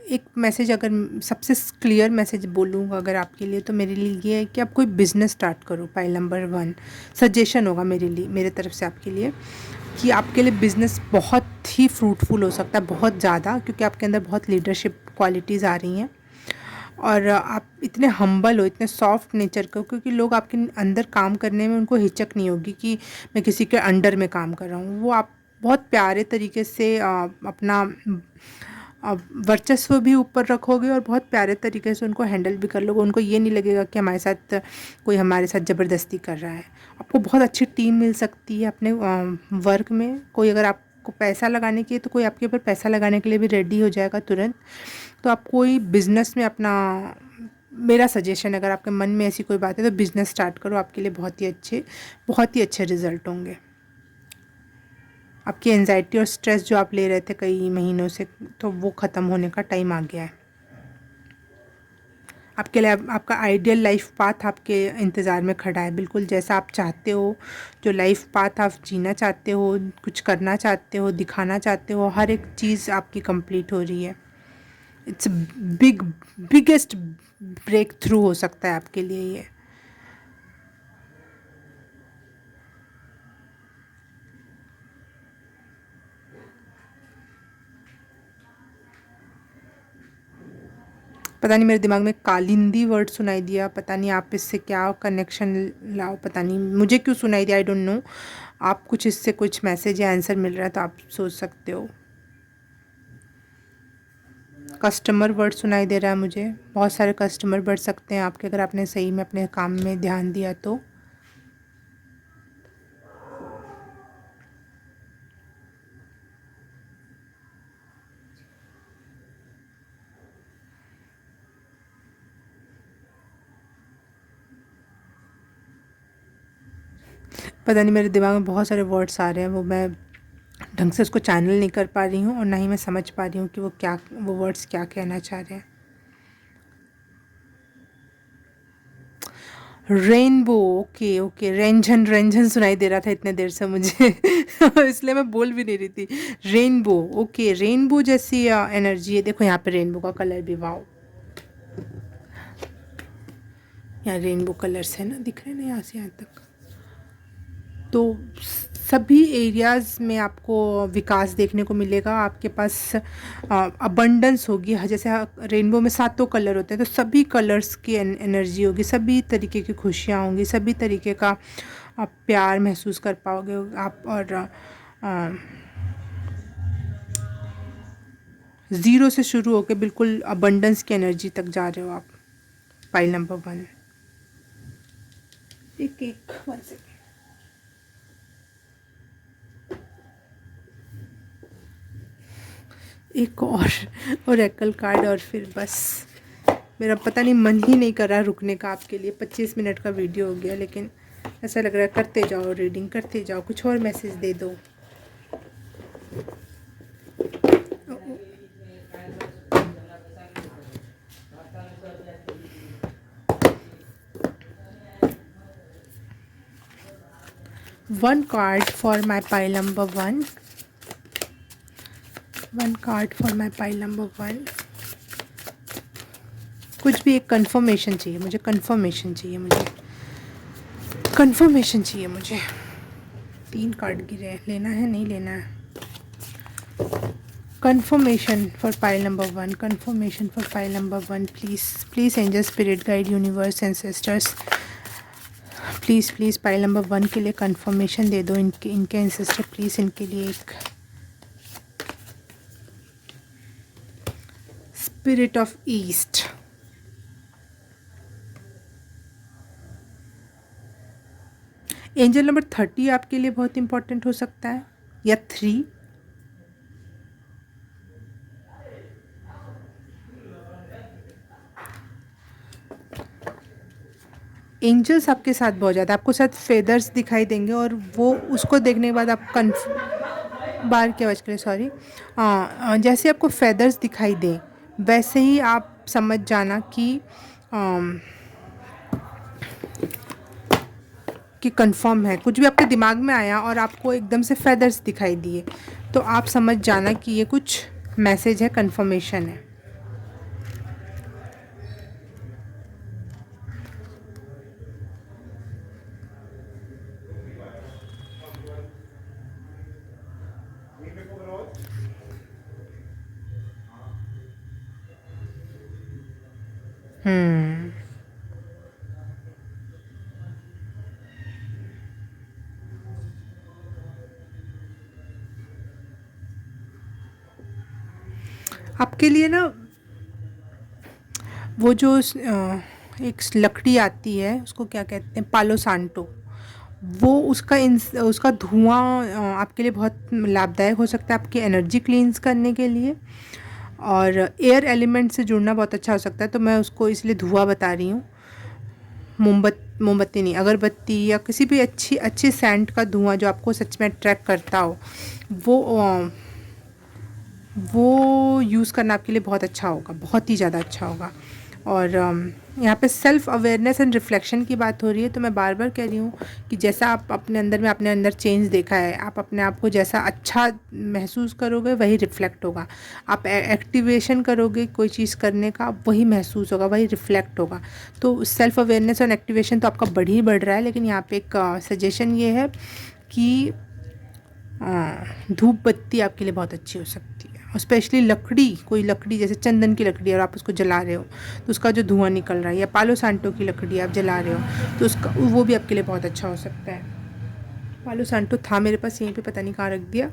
S1: एक मैसेज, अगर सबसे क्लियर मैसेज बोलूँगा अगर आपके लिए, तो मेरे लिए ये है कि आप कोई बिज़नेस स्टार्ट करो। पाइल नंबर 1 सजेशन होगा मेरे लिए, मेरे तरफ से आपके लिए, कि आपके लिए बिज़नेस बहुत ही फ्रूटफुल हो सकता है, बहुत ज़्यादा, क्योंकि आपके अंदर बहुत लीडरशिप क्वालिटीज़ आ रही हैं और आप इतने हम्बल हो, इतने सॉफ्ट नेचर के हो, क्योंकि लोग आपके अंदर काम करने में उनको हिचक नहीं होगी कि मैं किसी के अंडर में काम कर रहा हूँ। वो आप बहुत प्यारे तरीके से अपना वर्चस्व भी ऊपर रखोगे और बहुत प्यारे तरीके से उनको हैंडल भी कर लोगे। उनको ये नहीं लगेगा कि हमारे साथ कोई हमारे साथ ज़बरदस्ती कर रहा है। आपको बहुत अच्छी टीम मिल सकती है अपने वर्क में। कोई अगर आपको पैसा लगाने के लिए, तो कोई आपके ऊपर पैसा लगाने के लिए भी रेडी हो जाएगा तुरंत। तो आप कोई बिज़नेस में अपना, मेरा सजेशन, अगर आपके मन में ऐसी कोई बात है तो बिज़नेस स्टार्ट करो। आपके लिए बहुत ही अच्छे रिज़ल्ट होंगे। आपकी एंजाइटी और स्ट्रेस जो आप ले रहे थे कई महीनों से, तो वो ख़त्म होने का टाइम आ गया है। आपके लिए आपका आइडियल लाइफ पाथ आपके इंतज़ार में खड़ा है, बिल्कुल जैसा आप चाहते हो। जो लाइफ पाथ आप जीना चाहते हो, कुछ करना चाहते हो, दिखाना चाहते हो, हर एक चीज़ आपकी कंप्लीट हो रही है। इट्स बिगेस्ट ब्रेक थ्रू हो सकता है आपके लिए ये। पता नहीं मेरे दिमाग में कालिंदी वर्ड सुनाई दिया, पता नहीं आप इससे क्या कनेक्शन लाओ, पता नहीं मुझे क्यों सुनाई दिया, आई डोंट नो। आप कुछ इससे कुछ मैसेज या आंसर मिल रहा है तो आप सोच सकते हो। कस्टमर वर्ड सुनाई दे रहा है मुझे। बहुत सारे कस्टमर बढ़ सकते हैं आपके, अगर आपने सही में अपने काम में ध्यान दिया तो। पता नहीं मेरे दिमाग में बहुत सारे वर्ड्स आ रहे हैं, वो मैं ढंग से उसको चैनल नहीं कर पा रही हूँ और ना ही मैं समझ पा रही हूँ कि वो वर्ड्स क्या कहना चाह रहे हैं। Rainbow, okay okay, Ranjan Ranjan सुनाई दे रहा था इतने देर से मुझे इसलिए मैं बोल भी नहीं रही थी। रेनबो, ओके, रेनबो जैसी एनर्जी है। देखो यहाँ पे रेनबो का कलर भी, वाओ, यहाँ रेनबो कलर्स है ना, दिख रहे हैं ना यहाँ से यहाँ तक। तो सभी एरियाज़ में आपको विकास देखने को मिलेगा। आपके पास अबंडेंस होगी। जैसे रेनबो में सातों कलर होते हैं, तो सभी कलर्स की एनर्जी होगी, सभी तरीके की खुशियाँ होंगी, सभी तरीके का आप प्यार महसूस कर पाओगे आप। और ज़ीरो से शुरू होकर बिल्कुल अबंडेंस की एनर्जी तक जा रहे हो आप। Pile number 1। एक एक 1 सेकेंड। एक और ओरेकल कार्ड और फिर बस। मेरा पता नहीं, मन ही नहीं कर रहा रुकने का आपके लिए। 25 मिनट का वीडियो हो गया, लेकिन ऐसा लग रहा है करते जाओ, रीडिंग करते जाओ, कुछ और मैसेज दे दो। One card for my pile number 1। One card for my pile number 1। कुछ भी एक कंफर्मेशन चाहिए मुझे, कंफर्मेशन चाहिए मुझे, कंफर्मेशन चाहिए मुझे। 3 कार्ड गिरे, लेना है नहीं लेना है? Confirmation for pile number 1, confirmation for pile number 1, please please angel, spirit guide, universe, ancestors, please please pile number 1 के लिए कंफर्मेशन दे दो। इनके एंसेस्टर प्लीज़ इनके लिए एक spirit of east. Angel number 30 आपके लिए बहुत इंपॉर्टेंट हो सकता है, या 3। एंजल्स आपके साथ बहुत ज़्यादा, आपको साथ फेदर्स दिखाई देंगे, और वो उसको देखने के बाद आप बाहर की आवाज़ करें, सॉरी। जैसे आपको फेदर्स दिखाई दें, वैसे ही आप समझ जाना कि कंफर्म है। कुछ भी आपके दिमाग में आया और आपको एकदम से फेदर्स दिखाई दिए, तो आप समझ जाना कि ये कुछ मैसेज है, कंफर्मेशन है। हम्म। आपके लिए ना वो जो एक लकड़ी आती है, उसको क्या कहते हैं, पालो सांटो, वो उसका धुआं आपके लिए बहुत लाभदायक हो सकता है, आपकी एनर्जी क्लींस करने के लिए, और एयर एलिमेंट से जुड़ना बहुत अच्छा हो सकता है। तो मैं उसको इसलिए धुआं बता रही हूँ। मोमबत्ती नहीं, अगरबत्ती या किसी भी अच्छी अच्छी सेंट का धुआं जो आपको सच में अट्रैक्ट करता हो, वो वो यूज़ करना आपके लिए बहुत अच्छा होगा, बहुत ही ज़्यादा अच्छा होगा। और यहाँ पे सेल्फ़ अवेयरनेस एंड रिफ्लेक्शन की बात हो रही है, तो मैं बार बार कह रही हूँ कि जैसा आप अपने अंदर चेंज देखा है, आप अपने आप को जैसा अच्छा महसूस करोगे वही रिफ्लेक्ट होगा। आप एक्टिवेशन करोगे कोई चीज़ करने का, वही महसूस होगा, वही रिफ्लेक्ट होगा। तो सेल्फ़ अवेयरनेस और एक्टिवेशन तो आपका बढ़ रहा है, लेकिन यहाँ पे एक सजेशन ये है कि धूप बत्ती आपके लिए बहुत अच्छी हो सकती है, और स्पेशली लकड़ी, कोई लकड़ी जैसे चंदन की लकड़ी और आप उसको जला रहे हो तो उसका जो धुआं निकल रहा है, या पालो सांटो की लकड़ी आप जला रहे हो तो उसका वो भी आपके लिए बहुत अच्छा हो सकता है। पालो सांटो था मेरे पास यहीं पे, पता नहीं कहाँ रख दिया,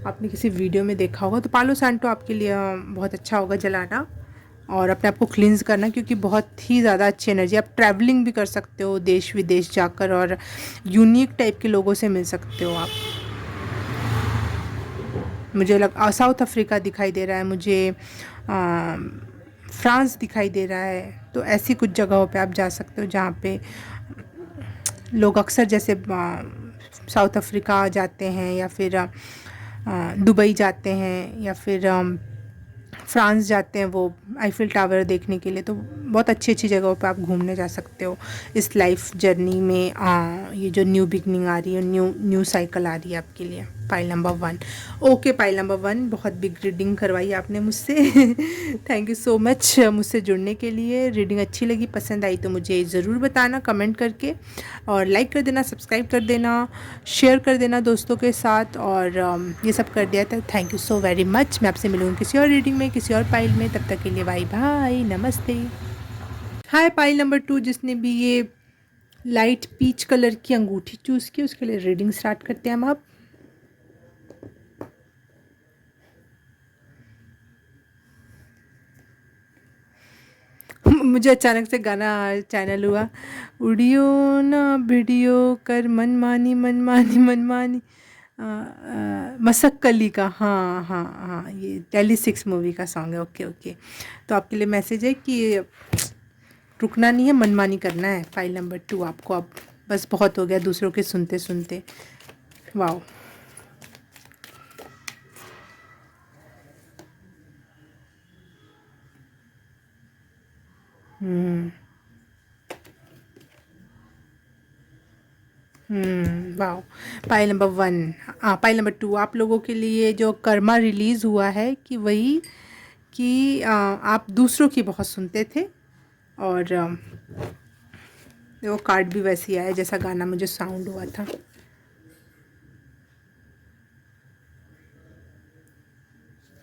S1: आपने किसी वीडियो में देखा होगा। तो पालो सांटो आपके लिए बहुत अच्छा होगा जलाना और अपने आप को क्लींस करना, क्योंकि बहुत ही ज़्यादा अच्छी एनर्जी। आप ट्रैवलिंग भी कर सकते हो देश विदेश जाकर, और यूनिक टाइप के लोगों से मिल सकते हो आप। मुझे साउथ अफ्रीका दिखाई दे रहा है, मुझे फ्रांस दिखाई दे रहा है। तो ऐसी कुछ जगहों पे आप जा सकते हो जहाँ पे लोग अक्सर, जैसे साउथ अफ्रीका जाते हैं, या फिर दुबई जाते हैं, या फिर फ्रांस जाते हैं वो आईफिल टावर देखने के लिए। तो बहुत अच्छी अच्छी जगहों पे आप घूमने जा सकते हो इस लाइफ जर्नी में। ये जो न्यू बिगनिंग आ रही है, न्यू साइकिल आ रही है आपके लिए। Pile number 1। Okay, pile number 1, बहुत बिग रीडिंग करवाई आपने मुझसे। थैंक यू सो मच मुझसे जुड़ने के लिए। रीडिंग अच्छी लगी, पसंद आई तो मुझे ज़रूर बताना कमेंट करके, और लाइक कर देना, सब्सक्राइब कर देना, शेयर कर देना दोस्तों के साथ, और ये सब कर दिया था। Thank you so very much. मैं आपसे मिलूँगी किसी और रीडिंग में, किसी और पाइल में। तब तक के लिए बाय बाय, नमस्ते। हाय पाइल नंबर 2, जिसने भी ये लाइट पीच कलर की अंगूठी चूज़ की, उसके लिए रीडिंग स्टार्ट करते हैं हम अब। मुझे अचानक से गाना चैनल हुआ, उड़ियो ना भिड़ियो कर मनमानी मनमानी मनमानी, मसक्कली का। हाँ हाँ हाँ, ये टेली 6 मूवी का सॉन्ग है। Okay okay. तो आपके लिए मैसेज है कि रुकना नहीं है, मनमानी करना है। फाइल नंबर 2 आपको अब बस बहुत हो गया दूसरों के सुनते सुनते। वाओ। वाओ। Pile number 1। हाँ, पाइल नंबर 2 आप लोगों के लिए जो कर्मा रिलीज़ हुआ है, कि वही कि आप दूसरों की बहुत सुनते थे, और वो कार्ड भी वैसे ही आया जैसा गाना मुझे साउंड हुआ था।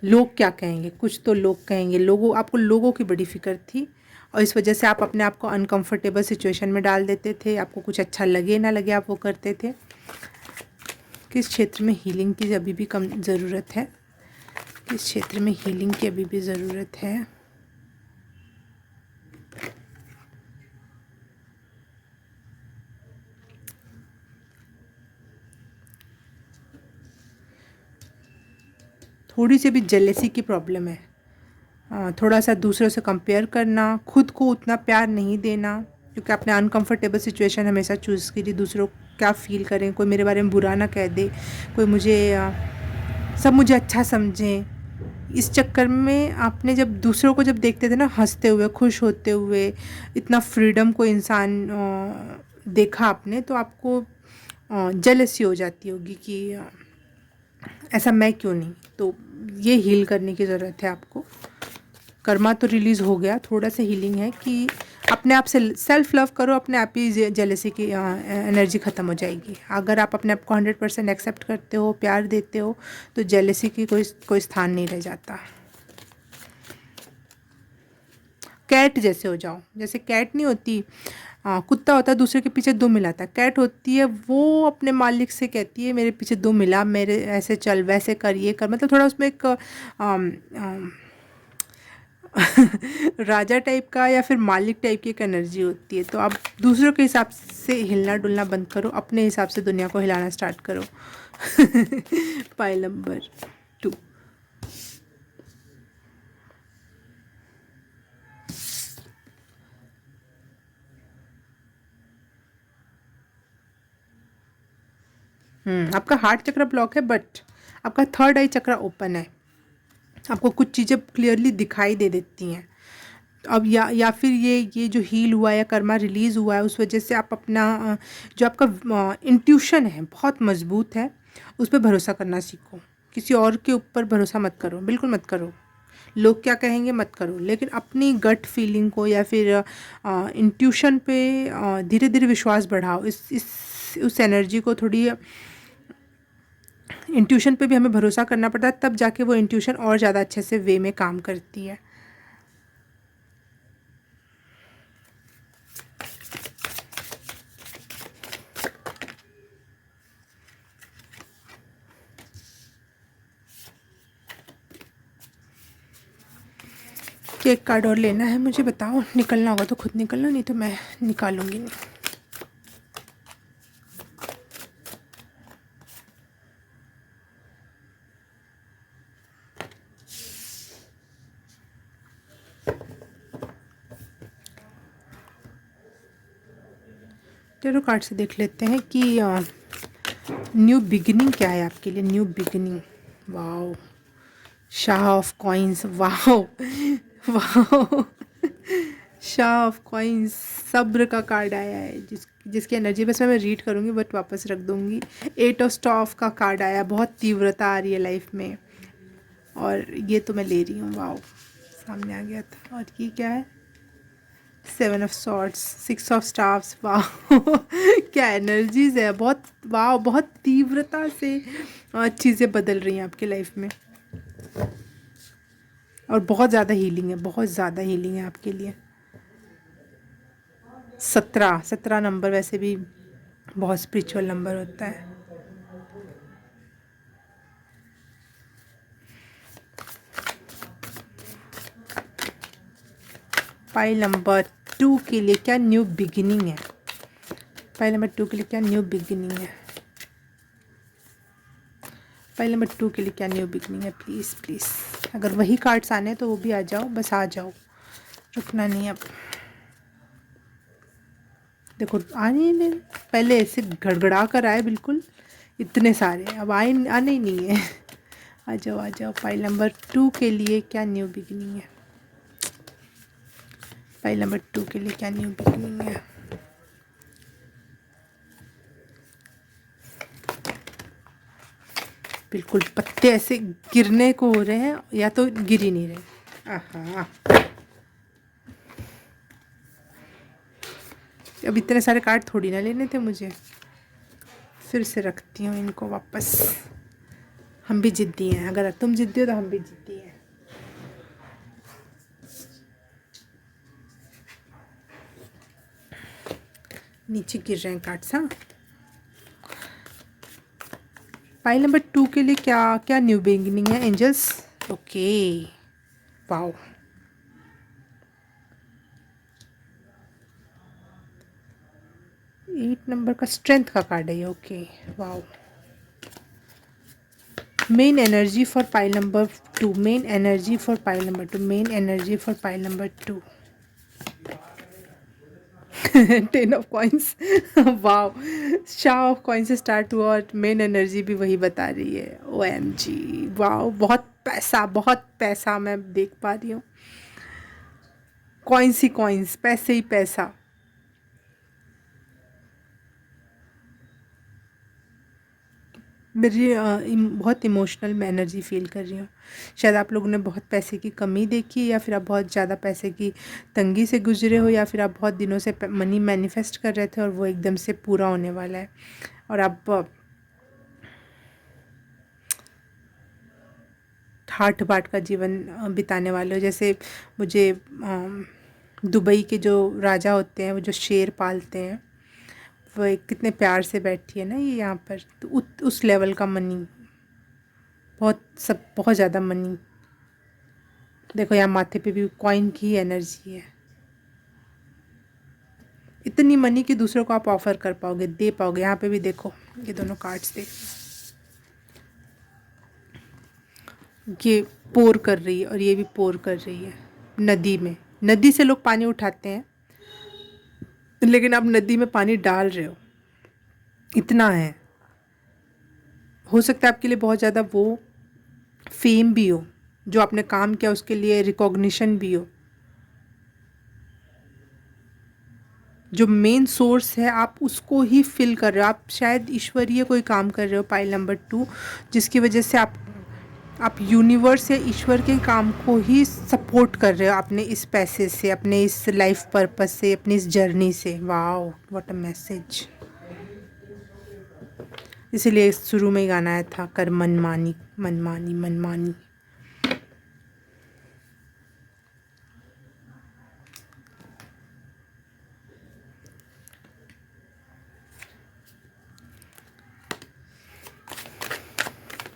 S1: लोग क्या कहेंगे, कुछ तो लोग कहेंगे, आपको लोगों की बड़ी फिक्र थी, और इस वजह से आप अपने आप को अनकंफर्टेबल सिचुएशन में डाल देते थे। आपको कुछ अच्छा लगे ना लगे, आप वो करते थे। किस क्षेत्र में हीलिंग की अभी भी कम ज़रूरत है? किस क्षेत्र में हीलिंग की अभी भी ज़रूरत है? थोड़ी सी भी जेलेसी की प्रॉब्लम है। थोड़ा सा दूसरों से कंपेयर करना, खुद को उतना प्यार नहीं देना, क्योंकि आपने अनकंफर्टेबल सिचुएशन हमेशा चूज़ की थी। दूसरों क्या फ़ील करें, कोई मेरे बारे में बुरा ना कह दे, कोई मुझे सब मुझे अच्छा समझें। इस चक्कर में आपने जब दूसरों को जब देखते थे ना हंसते हुए, खुश होते हुए, इतना फ्रीडम को इंसान देखा आपने, तो आपको जेलसी हो जाती होगी कि ऐसा मैं क्यों नहीं। तो ये हील करने की ज़रूरत है आपको। कर्मा तो रिलीज़ हो गया, थोड़ा सा हीलिंग है कि अपने आप से सेल्फ लव करो, अपने आप ही जेलेसी की एनर्जी ख़त्म हो जाएगी। अगर आप अपने आप को 100% एक्सेप्ट करते हो, प्यार देते हो, तो जेलेसी की कोई स्थान नहीं रह जाता। कैट जैसे हो जाओ, जैसे कैट नहीं होती, कुत्ता होता है दूसरे के पीछे दुम मिलाता है, कैट होती है वो अपने मालिक से कहती है मेरे पीछे दुम मिला, मेरे ऐसे चल वैसे कर ये कर, मतलब थोड़ा उसमें एक राजा टाइप का या फिर मालिक टाइप की एक एनर्जी होती है। तो आप दूसरों के हिसाब से हिलना डुलना बंद करो, अपने हिसाब से दुनिया को हिलाना स्टार्ट करो। Pile number 2। आपका हार्ट चक्र ब्लॉक है, बट आपका थर्ड आई चक्र ओपन है। आपको कुछ चीज़ें क्लियरली दिखाई दे देती हैं। अब या फिर ये जो हील हुआ है या कर्मा रिलीज़ हुआ है, उस वजह से आप अपना जो आपका इंट्यूशन है बहुत मजबूत है, उस पर भरोसा करना सीखो। किसी और के ऊपर भरोसा मत करो, बिल्कुल मत करो। लोग क्या कहेंगे मत करो, लेकिन अपनी गट फीलिंग को या फिर इंट्यूशन पे धीरे धीरे विश्वास बढ़ाओ। इस उस एनर्जी को थोड़ी, इंट्यूशन पे भी हमें भरोसा करना पड़ता है, तब जाके वो इंट्यूशन और ज़्यादा अच्छे से वे में काम करती है। एक कार्ड और लेना है मुझे, बताओ। निकलना होगा तो खुद निकलना, नहीं तो मैं निकालूंगी नहीं। टेरो कार्ड से देख लेते हैं कि न्यू बिगिनिंग क्या है आपके लिए। New beginning, wow, Shah of coins, wow wow, Shah of coins, सब्र का कार्ड आया है, जिसकी एनर्जी बस मैं रीड करूँगी बट वापस रख दूँगी। 8 ऑफ स्टॉफ का कार्ड आया, बहुत तीव्रता आ रही है लाइफ में, और ये तो मैं ले रही हूँ। वाओ, सामने आ गया था। और ये क्या है? 7 ऑफ सॉर्ड्स, 6 ऑफ स्टाफ्स, वाह क्या एनर्जीज है, बहुत वाह, बहुत तीव्रता से चीज़ें बदल रही हैं आपकी लाइफ में, और बहुत ज़्यादा हीलिंग है, बहुत ज़्यादा हीलिंग है आपके लिए। 17 नंबर वैसे भी बहुत स्पिरिचुअल नंबर होता है। पाइल नंबर 2 के लिए क्या न्यू बिगिनिंग है? पाइल नंबर 2 के लिए क्या न्यू बिगिनिंग है? पाइल नंबर 2 के लिए क्या न्यू बिगिनिंग है? प्लीज़ प्लीज़, अगर वही कार्ड्स आने हैं तो वो भी आ जाओ, बस आ जाओ, रुकना नहीं अब। देखो आने नहीं, पहले ऐसे गड़गड़ा कर आए बिल्कुल, इतने सारे, अब आने ही नहीं है। आ जाओ आ जाओ। फाइल नंबर 2 के लिए क्या न्यू बिगिनिंग है? फाइल नंबर 2 के लिए क्या न्यू बिगिनिंग है? बिल्कुल पत्ते ऐसे गिरने को हो रहे हैं, या तो गिर ही नहीं रहे। आहा, अब इतने सारे कार्ड थोड़ी ना लेने थे मुझे, फिर से रखती हूँ इनको वापस। हम भी जिद्दी हैं, अगर तुम जिद्दी हो तो हम भी जिद्दी हैं। नीचे गिर रहे हैं कार्ड्स। हाँ, फाइल नंबर 2 के लिए क्या क्या न्यू बिगिनिंग है एंजल्स? ओके, वाओ, 8 नंबर का स्ट्रेंथ का कार्ड है ये। Okay, wow. Main energy for pile number 2, main energy for pile number 2, main energy for pile number 2। 10 of coins, wow, Shah of coins से स्टार्ट हुआ और मेन एनर्जी भी वही बता रही है। OMG, वाओ, बहुत पैसा, बहुत पैसा मैं देख पा रही हूँ। कॉइंस ही कॉइंस, पैसे ही पैसा। मेरी बहुत इमोशनल मैं एनर्जी फ़ील कर रही हूँ। शायद आप लोगों ने बहुत पैसे की कमी देखी है, या फिर आप बहुत ज़्यादा पैसे की तंगी से गुज़रे हो, या फिर आप बहुत दिनों से मनी मैनिफेस्ट कर रहे थे और वो एकदम से पूरा होने वाला है। और आप ठाठ बाट का जीवन बिताने वाले हो। जैसे मुझे दुबई के जो राजा होते हैं, वो जो शेर पालते हैं, वो एक कितने प्यार से बैठी है ना ये यहाँ पर, तो उस लेवल का मनी, बहुत ज़्यादा मनी। देखो यहाँ माथे पे भी कॉइन की एनर्जी है। इतनी मनी कि दूसरों को आप ऑफर कर पाओगे, दे पाओगे। यहाँ पे भी देखो, ये दोनों कार्ड्स देख, ये पोर कर रही है और ये भी पोर कर रही है नदी में। नदी से लोग पानी उठाते हैं, लेकिन आप नदी में पानी डाल रहे हो, इतना है। हो सकता है आपके लिए बहुत ज़्यादा वो फेम भी हो, जो आपने काम किया उसके लिए रिकॉग्निशन भी हो। जो मेन सोर्स है आप उसको ही फिल कर रहे हो। आप शायद ईश्वरीय कोई काम कर रहे हो, पाइल नंबर 2, जिसकी वजह से आप यूनिवर्स या ईश्वर के काम को ही सपोर्ट कर रहे हो, अपने इस पैसे से, अपने इस लाइफ पर्पस से, अपनी इस जर्नी से। Wow, what a message. इसीलिए शुरू में ही गाना आया था, कर मनमानी मनमानी मनमानी।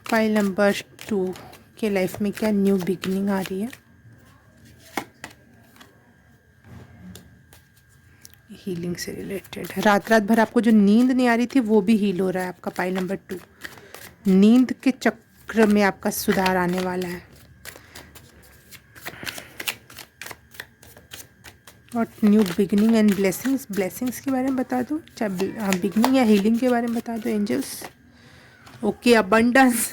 S1: फाइल नंबर 2 के लाइफ में क्या न्यू बिगिनिंग आ रही है? हीलिंग से रिलेटेड है। रात रात भर आपको जो नींद नहीं आ रही थी वो भी हील हो रहा है आपका। पाइल नंबर 2, नींद के चक्र में आपका सुधार आने वाला है। और new beginning and blessings, blessings के बारे में बता दो, चाहे बिगिनिंग या हीलिंग के बारे में बता दो angels. Okay, abundance.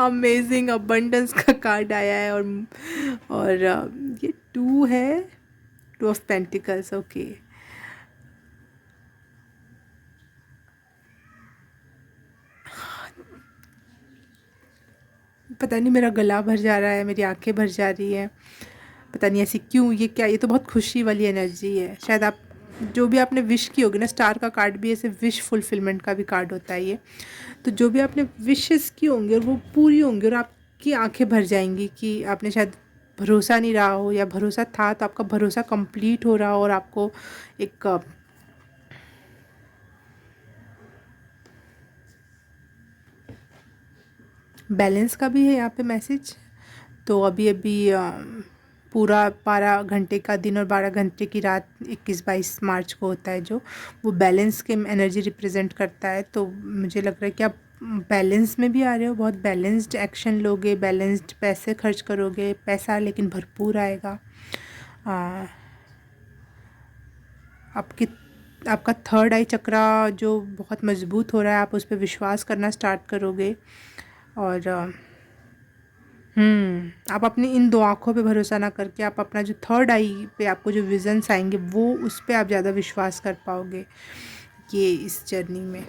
S1: Amazing, abundance का कार्ड आया है। और ये 2 है, 2 ऑफ पेंटिकल्स। ओके, पता नहीं मेरा गला भर जा रहा है, मेरी आंखें भर जा रही हैं, पता नहीं ऐसी क्यों। ये क्या, ये तो बहुत खुशी वाली एनर्जी है। शायद आप जो भी आपने विश की होगी ना, स्टार का कार्ड भी ऐसे विश फुलफिलमेंट का भी कार्ड होता है ये। तो जो भी आपने विशेस की होंगी और वो पूरी होंगी, और आपकी आंखें भर जाएंगी कि आपने शायद भरोसा नहीं रहा हो, या भरोसा था तो आपका भरोसा कंप्लीट हो रहा हो, और आपको एक बैलेंस का भी है यहाँ पे मैसेज। तो अभी अभी पूरा 12 घंटे का दिन और 12 घंटे की रात 21-22 मार्च को होता है, जो वो बैलेंस के एनर्जी रिप्रेजेंट करता है। तो मुझे लग रहा है कि आप बैलेंस में भी आ रहे हो, बहुत बैलेंस्ड एक्शन लोगे, बैलेंस्ड पैसे खर्च करोगे, पैसा लेकिन भरपूर आएगा। आपकी आपका थर्ड आई चक्रा जो बहुत मजबूत हो रहा है, आप उस पर विश्वास करना स्टार्ट करोगे। और आप अपनी इन 2 आँखों पे भरोसा ना करके, आप अपना जो थर्ड आई पे आपको जो विज़न्स आएँगे, वो उस पे आप ज़्यादा विश्वास कर पाओगे ये इस जर्नी में।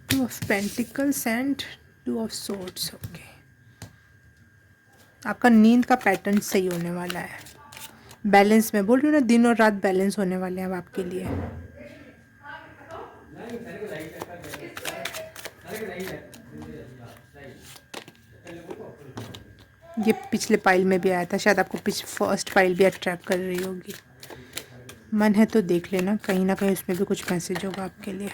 S1: Two of pentacles and 2 of swords. Okay, आपका नींद का पैटर्न सही होने वाला है। बैलेंस में बोल रही हूँ ना, दिन और रात बैलेंस होने वाले हैं अब आपके लिए। ये पिछले पाइल में भी आया था, शायद आपको फर्स्ट पाइल भी अट्रैक्ट कर रही होगी। मन है तो देख लेना, कहीं ना कहीं उसमें भी कुछ मैसेज होगा आपके लिए।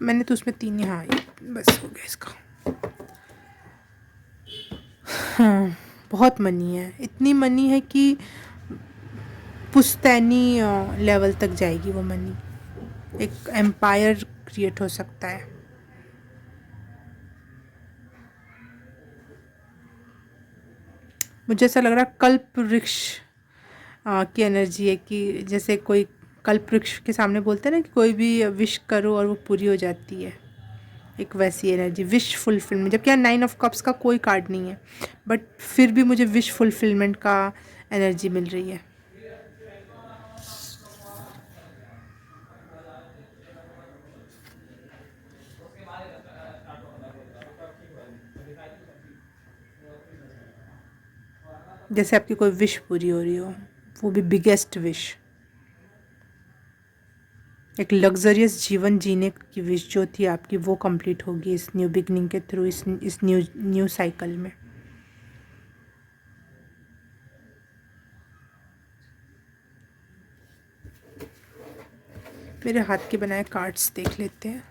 S1: मैंने तो उसमें 3 ही, हाँ बस हो गया इसका। हाँ, बहुत मनी है, इतनी मनी है कि पुश्तैनी लेवल तक जाएगी वो मनी। एक एम्पायर क्रिएट हो सकता है। मुझे ऐसा लग रहा है कल्प वृक्ष की एनर्जी है कि जैसे कोई कल्प वृक्ष के सामने बोलते हैं ना कि कोई भी विश करो और वो पूरी हो जाती है, एक वैसी एनर्जी विश फुलफिलमेंट। जबकि यहाँ 9 ऑफ कप्स का कोई कार्ड नहीं है, बट फिर भी मुझे विश फुलफिलमेंट का एनर्जी मिल रही है। जैसे आपकी कोई विश पूरी हो रही हो, वो भी बिगेस्ट विश, एक लग्जरियस जीवन जीने की विश जो थी आपकी वो कंप्लीट होगी इस न्यू बिगनिंग के थ्रू, इस न्यू साइकिल में। मेरे हाथ के बनाए कार्ड्स देख लेते हैं।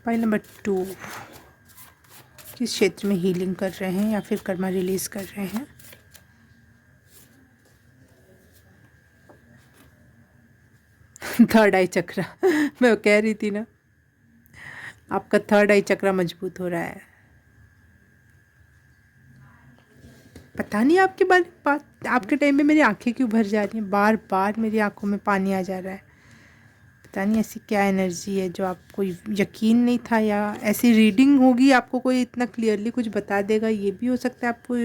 S1: पाइल नंबर 2, किस क्षेत्र में हीलिंग कर रहे हैं या फिर कर्मा रिलीज कर रहे हैं। थर्ड आई चक्र मैं कह रही थी ना, आपका थर्ड आई चक्र मजबूत हो रहा है। पता नहीं आपके बात आपके टाइम में मेरी आंखें क्यों भर जा रही हैं, बार बार मेरी आंखों में पानी आ जा रहा है। पता नहीं ऐसी क्या एनर्जी है जो आपको यकीन नहीं था, या ऐसी रीडिंग होगी आपको कोई इतना क्लियरली कुछ बता देगा। ये भी हो सकता है आपको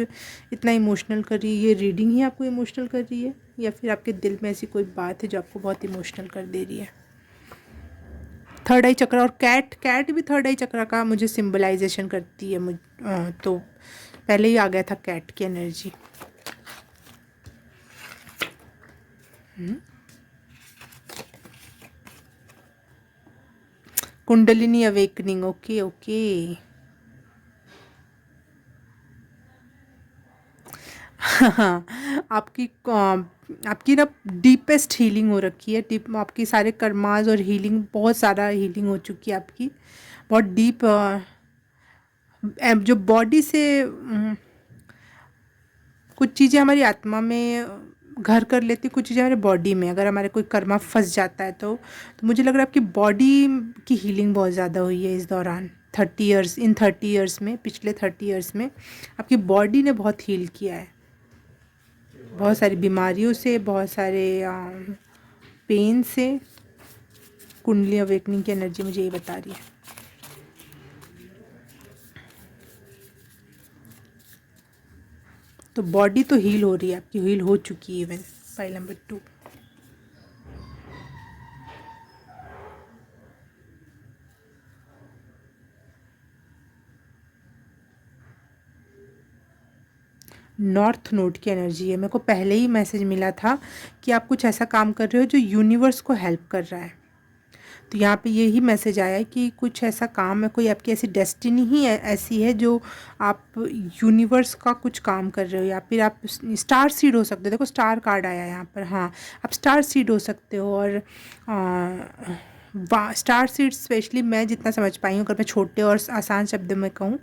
S1: इतना इमोशनल कर रही है, ये रीडिंग ही आपको इमोशनल कर रही है, या फिर आपके दिल में ऐसी कोई बात है जो आपको बहुत इमोशनल कर दे रही है। थर्ड आई चक्र और कैट भी थर्ड आई चक्र का मुझे सिंबलाइजेशन करती है। तो पहले ही आ गया था कैट की energy. Kundalini awakening, okay okay. हाँ, आपकी ना डीपेस्ट हीलिंग हो रखी है। डीप आपकी सारे कर्माज और हीलिंग, बहुत सारा हीलिंग हो चुकी है आपकी, बहुत डीप। जो बॉडी से कुछ चीज़ें हमारी आत्मा में घर कर लेती, कुछ चीज़ें हमारे बॉडी में, अगर हमारे कोई कर्मा फंस जाता है तो मुझे लग रहा है आपकी बॉडी की हीलिंग बहुत ज़्यादा हुई है इस दौरान। 30 ईयर्स में, पिछले 30 ईयर्स में आपकी बॉडी ने बहुत हील किया है, बहुत सारी बीमारियों से, बहुत सारे पेन से। कुंडली अवेकनिंग की एनर्जी मुझे ये बता रही है। तो बॉडी तो हील हो रही है आपकी, हील हो चुकी है even. File number 2, north node की एनर्जी है। मेरे को पहले ही मैसेज मिला था कि आप कुछ ऐसा काम कर रहे हो जो यूनिवर्स को हेल्प कर रहा है। तो यहाँ पे यही मैसेज आया है कि कुछ ऐसा काम है, कोई आपकी ऐसी डेस्टिनी ही ऐसी है जो आप यूनिवर्स का कुछ काम कर रहे हो, या फिर आप स्टार सीड हो सकते हो। देखो स्टार कार्ड आया है यहाँ पर, हाँ आप स्टार सीड हो सकते हो। और स्टार सीड्स स्पेशली मैं जितना समझ पाई हूँ, अगर मैं छोटे और आसान शब्दों में कहूँ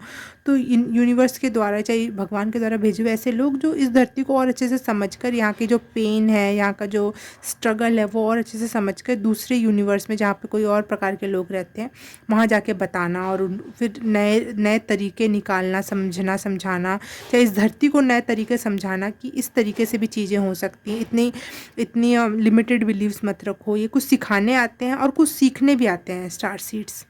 S1: तो इन यूनिवर्स के द्वारा, चाहे भगवान के द्वारा भेजे हुए ऐसे लोग जो इस धरती को और अच्छे से समझकर, यहाँ की जो पेन है, यहाँ का जो स्ट्रगल है, वो और अच्छे से समझकर दूसरे यूनिवर्स में जहाँ पे कोई और प्रकार के लोग रहते हैं वहाँ जाके बताना, और फिर नए नए तरीके निकालना, समझाना, चाहे इस धरती को नए तरीके समझाना कि इस तरीके से भी चीज़ें हो सकती हैं। इतनी लिमिटेड बिलीव्स मत रखो। ये कुछ सिखाने आते हैं और कुछ सीखने भी आते हैं। स्टार सीड्स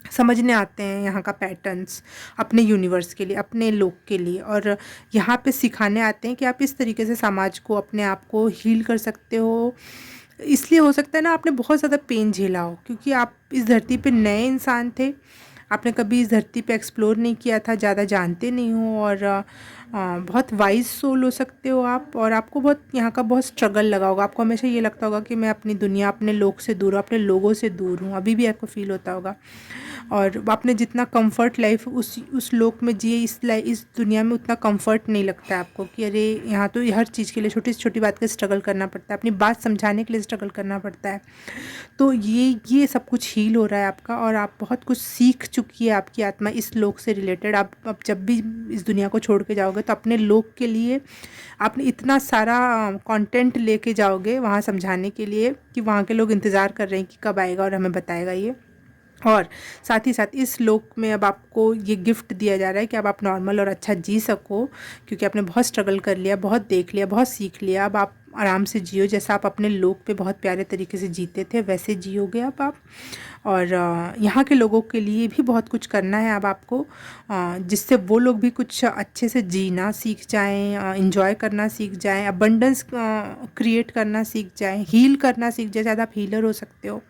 S1: समझने आते हैं यहाँ का पैटर्न्स अपने यूनिवर्स के लिए, अपने लोग के लिए, और यहाँ पे सिखाने आते हैं कि आप इस तरीके से समाज को, अपने आप को हील कर सकते हो। इसलिए हो सकता है ना आपने बहुत ज़्यादा पेन झेला हो, क्योंकि आप इस धरती पे नए इंसान थे, आपने कभी इस धरती पे एक्सप्लोर नहीं किया था, ज़्यादा जानते नहीं हो, और बहुत वाइज सोल हो सकते हो आप। और आपको बहुत यहाँ का बहुत स्ट्रगल लगा होगा, आपको हमेशा ये लगता होगा कि मैं अपनी दुनिया, अपने लोग से दूर हूँ, अपने लोगों से दूर हूँ, अभी भी आपको फील होता होगा। और आपने जितना कंफर्ट लाइफ उस लोक में जिए, इस दुनिया में उतना कंफर्ट नहीं लगता है आपको कि अरे यहाँ तो हर चीज़ के लिए, छोटी से छोटी बात का स्ट्रगल करना पड़ता है, अपनी बात समझाने के लिए स्ट्रगल करना पड़ता है। तो ये सब कुछ हील हो रहा है आपका, और आप बहुत कुछ सीख चुकी है आपकी आत्मा इस लोक से रिलेटेड। आप अब जब भी इस दुनिया को छोड़ के जाओगे तो अपने लोक के लिए आपने इतना सारा कंटेंट लेके जाओगे वहाँ समझाने के लिए कि वहाँ के लोग इंतज़ार कर रहे हैं कि कब आएगा और हमें बताएगा ये। और साथ ही साथ इस लोक में अब आपको ये गिफ्ट दिया जा रहा है कि अब आप नॉर्मल और अच्छा जी सको, क्योंकि आपने बहुत स्ट्रगल कर लिया, बहुत देख लिया, बहुत सीख लिया। अब आप आराम से जियो, जैसा आप अपने लोक पे बहुत प्यारे तरीके से जीते थे वैसे जियोगे अब आप। और यहाँ के लोगों के लिए भी बहुत कुछ करना है अब आपको, जिससे वो लोग भी कुछ अच्छे से जीना सीख जाएं, इंजॉय करना सीख जाएं, अबंडेंस क्रिएट करना सीख जाएं, हील करना सीख जाएं। शायद आप हीलर हो सकते हो